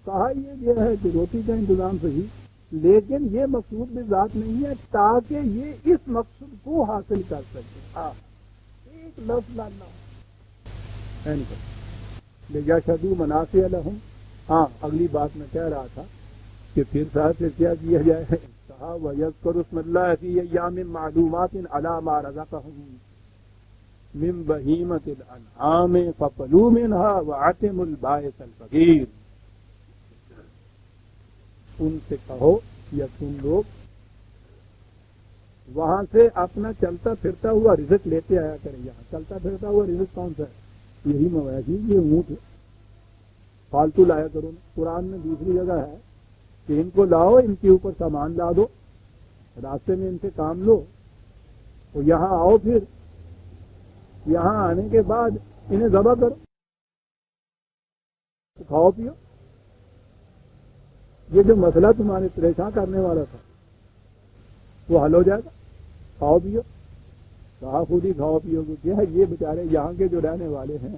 کہا یہ گیا ہے کہ روٹی کا انتظام صحیح، لیکن یہ مقصود بذات نہیں ہے، تاکہ یہ اس مقصد کو حاصل کر سکے۔ ایک لفظ لعلہم لیشہدوا منافع لہم۔ ہاں اگلی بات میں کہہ رہا تھا کہ پھر ساتھ سے کیا کیا جائے، کہا وَيَذْكُرُوا اسْمَ اللَّهِ فِي أَيَّامٍ مَّعْلُومَاتٍ عَلَىٰ مَا رَزَقَهُم من بہیمۃ الانعام فکلوا منها وأطعموا البائس الفقیر۔ ان سے کہو یا تم لوگ وہاں سے اپنا چلتا پھرتا ہوا رزق لیتے آیا کریں۔ یہاں چلتا پھرتا ہوا رزق کون سا ہے؟ یہی مویشی، یہ اونٹ ہے، فالتو لایا کرو نا۔ قرآن میں دوسری جگہ ہے کہ ان کو لاؤ، ان کے اوپر سامان لا دو، راستے میں ان سے کام لو، اور یہاں آؤ پھر یہاں آنے کے بعد انہیں ذبح کرو، کھاؤ پیو. یہ جو مسئلہ تمہارے پریشان کرنے والا تھا وہ حل ہو جائے گا. کھاؤ پیو، کہا خود ہی کھاؤ پیو کو. کیا ہے یہ بیچارے یہاں کے جو رہنے والے ہیں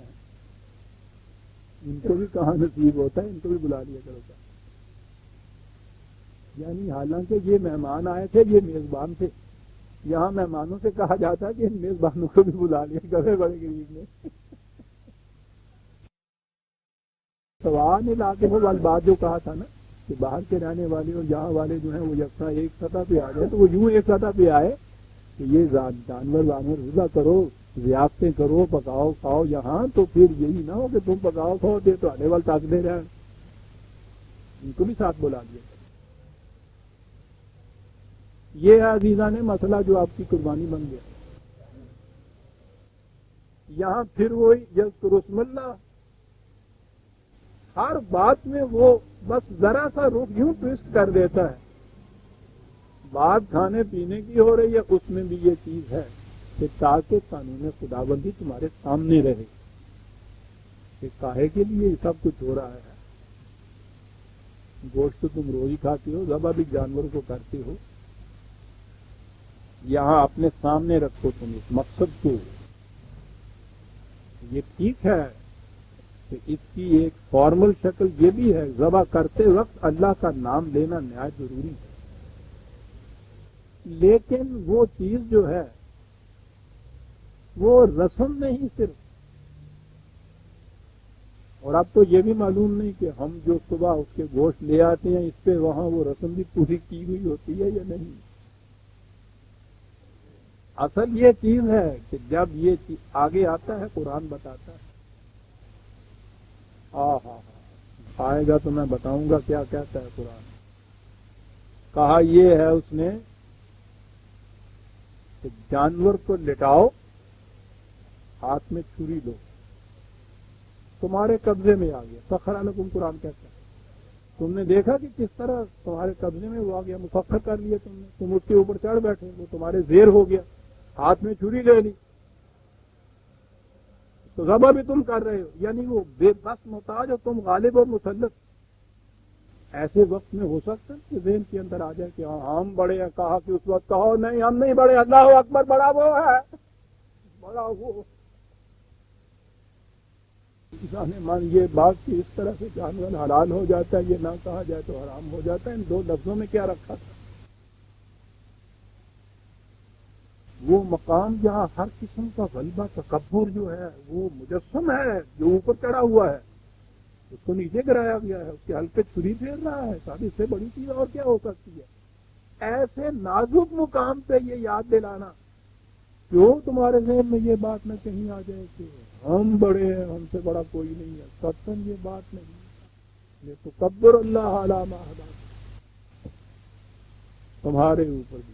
ان کو بھی کہاں نصیب ہوتا ہے، ان کو بھی بلا لیا کرو. یعنی حالانکہ یہ مہمان آئے تھے، یہ میزبان تھے. یہاں مہمانوں سے کہا جاتا ہے کہ ان میزبانوں کو بھی بلا لیا کرے. بڑے غریب نے سوال علاقے میں بات جو کہا تھا نا کہ باہر کے رہنے والے اور یہاں والے جو ہیں وہ یکساں ایک سطح پہ آ گئے، تو وہ یوں ایک سطح پہ آئے کہ یہ جانور ذبح کرو، ضیافتیں کرو، پکاؤ کھاؤ یہاں. تو پھر یہی نہ ہو کہ تم پکاؤ کھاؤ دے تو آنے والے تاکتے رہیں. ان کو بھی ساتھ بلا لیا. یہ ہے عزیزاں نے مسئلہ جو آپ کی قربانی بن گیا. یہاں پھر وہی یذکر اسم اللہ، ہر بات میں وہ بس ذرا سا رخ یوں ٹویسٹ کر دیتا ہے. بات کھانے پینے کی ہو رہی ہے، اس میں بھی یہ چیز ہے کہ تاکہ قانون خداوندی تمہارے سامنے رہے کہ کاہے کے لیے یہ سب کچھ ہو رہا ہے. گوشت تو تم روز ہی کھاتے ہو، ذبح بھی جانوروں کو کرتے ہو. یہاں اپنے سامنے رکھو تم اس مقصد کو. یہ ٹھیک ہے کہ اس کی ایک فارمل شکل یہ بھی ہے، ذبح کرتے وقت اللہ کا نام لینا نہایت ضروری ہے. لیکن وہ چیز جو ہے وہ رسم نہیں صرف. اور اب تو یہ بھی معلوم نہیں کہ ہم جو صبح اس کے گوشت لے آتے ہیں اس پہ وہاں وہ رسم بھی پوری کی ہوئی ہوتی ہے یا نہیں. اصل یہ چیز ہے کہ جب یہ چیز آگے آتا ہے قرآن بتاتا ہے. آئے گا تو میں بتاؤں گا کیا کہتا ہے قرآن. کہا یہ ہے اس نے کہ جانور کو لٹاؤ، ہاتھ میں چھری لو، تمہارے قبضے میں آ گیا. سخر لکم قرآن کہتا ہے. تم نے دیکھا کہ کس طرح تمہارے قبضے میں وہ آ گیا، مسخر کر لیا تم نے. تم اس کے اوپر چڑھ بیٹھے، وہ تمہارے زیر ہو گیا، ہاتھ میں چھری لے لی. تو ذبح بھی تم کر رہے ہو، یعنی وہ بے بس محتاج اور تم غالب اور مسلط. ایسے وقت میں ہو سکتا ہے کہ ذہن کے اندر آ جائے کہ ہاں ہم بڑے ہیں. کہا کہ اس وقت کہو نہیں ہم نہیں بڑے، اللہ اکبر، بڑا وہ ہے، بڑا وہ. من یہ بات کہ اس طرح سے جانور حلال ہو جاتا ہے، یہ نہ کہا جائے تو حرام ہو جاتا ہے. ان دو لفظوں میں کیا رکھا تھا؟ وہ مقام جہاں ہر قسم کا غلبہ تکبر جو ہے وہ مجسم ہے، جو اوپر چڑھا ہوا ہے اس کو نیچے گرایا گیا ہے، اس کے حلقے چھری پھیر رہا ہے. شاید اس سے بڑی چیز اور کیا ہو سکتی ہے؟ ایسے نازک مقام پہ یہ یاد دلانا، کیوں تمہارے ذہن میں یہ بات نہ کہیں آ جائے کہ ہم بڑے ہیں، ہم سے بڑا کوئی نہیں ہے. قطعاً یہ بات نہیں ہے. یہ تکبر اللہ اعلی ما ہدا تمہارے اوپر بھی.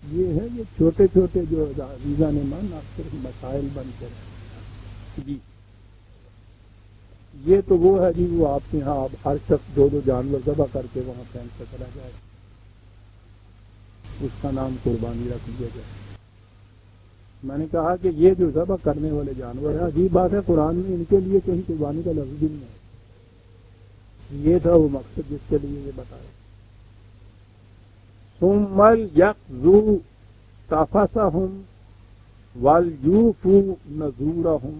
یہ ہے یہ چھوٹے چھوٹے جو عزیزاں نے مان آپ صرف مسائل بن کر. جی یہ تو وہ ہے جی، وہ آپ کے یہاں اب ہر شخص دو جانور ذبح کر کے وہاں پھینک کر چلا جائے، اس کا نام قربانی رکھ دیا جائے. میں نے کہا کہ یہ جو ذبح کرنے والے جانور ہیں، عجیب بات ہے قرآن میں ان کے لیے کہیں قربانی کا لفظ بھی نہیں ہے. یہ تھا وہ مقصد جس کے لیے یہ بتایا. ثم یقضوا تفثهم ولیوفوا نذورهم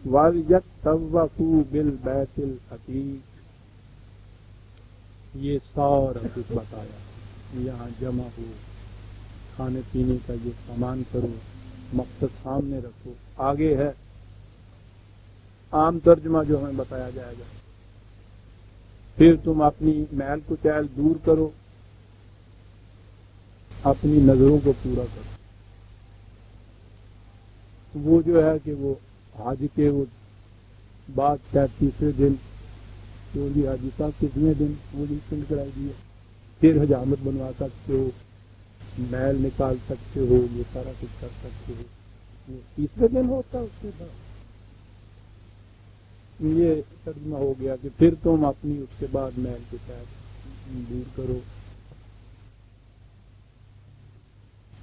ولیطوفوا بالبیت العتیق. یہ سارا کچھ بتایا. یہاں جمع ہو، کھانے پینے کا یہ سامان کرو، مقصد سامنے رکھو. آگے ہے عام ترجمہ جو ہمیں بتایا جائے گا. پھر تم اپنی میل کچیل دور کرو، اپنی نظروں کو پورا کرو. وہ جو ہے کہ وہ حج کے وہ بعد 33ویں دن جو بھی حاجی صاحب کتنے دن وہ بھی سن کرائی دی ہے. پھر حجامت بنوا سکتے ہو، میل نکال سکتے ہو، یہ سارا کچھ کر سکتے ہو. وہ 30ویں دن ہوتا ہے. اس کے بعد یہ ترجمہ ہو گیا کہ پھر تم اپنی اس کے بعد میل کے ساتھ دور کرو.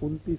29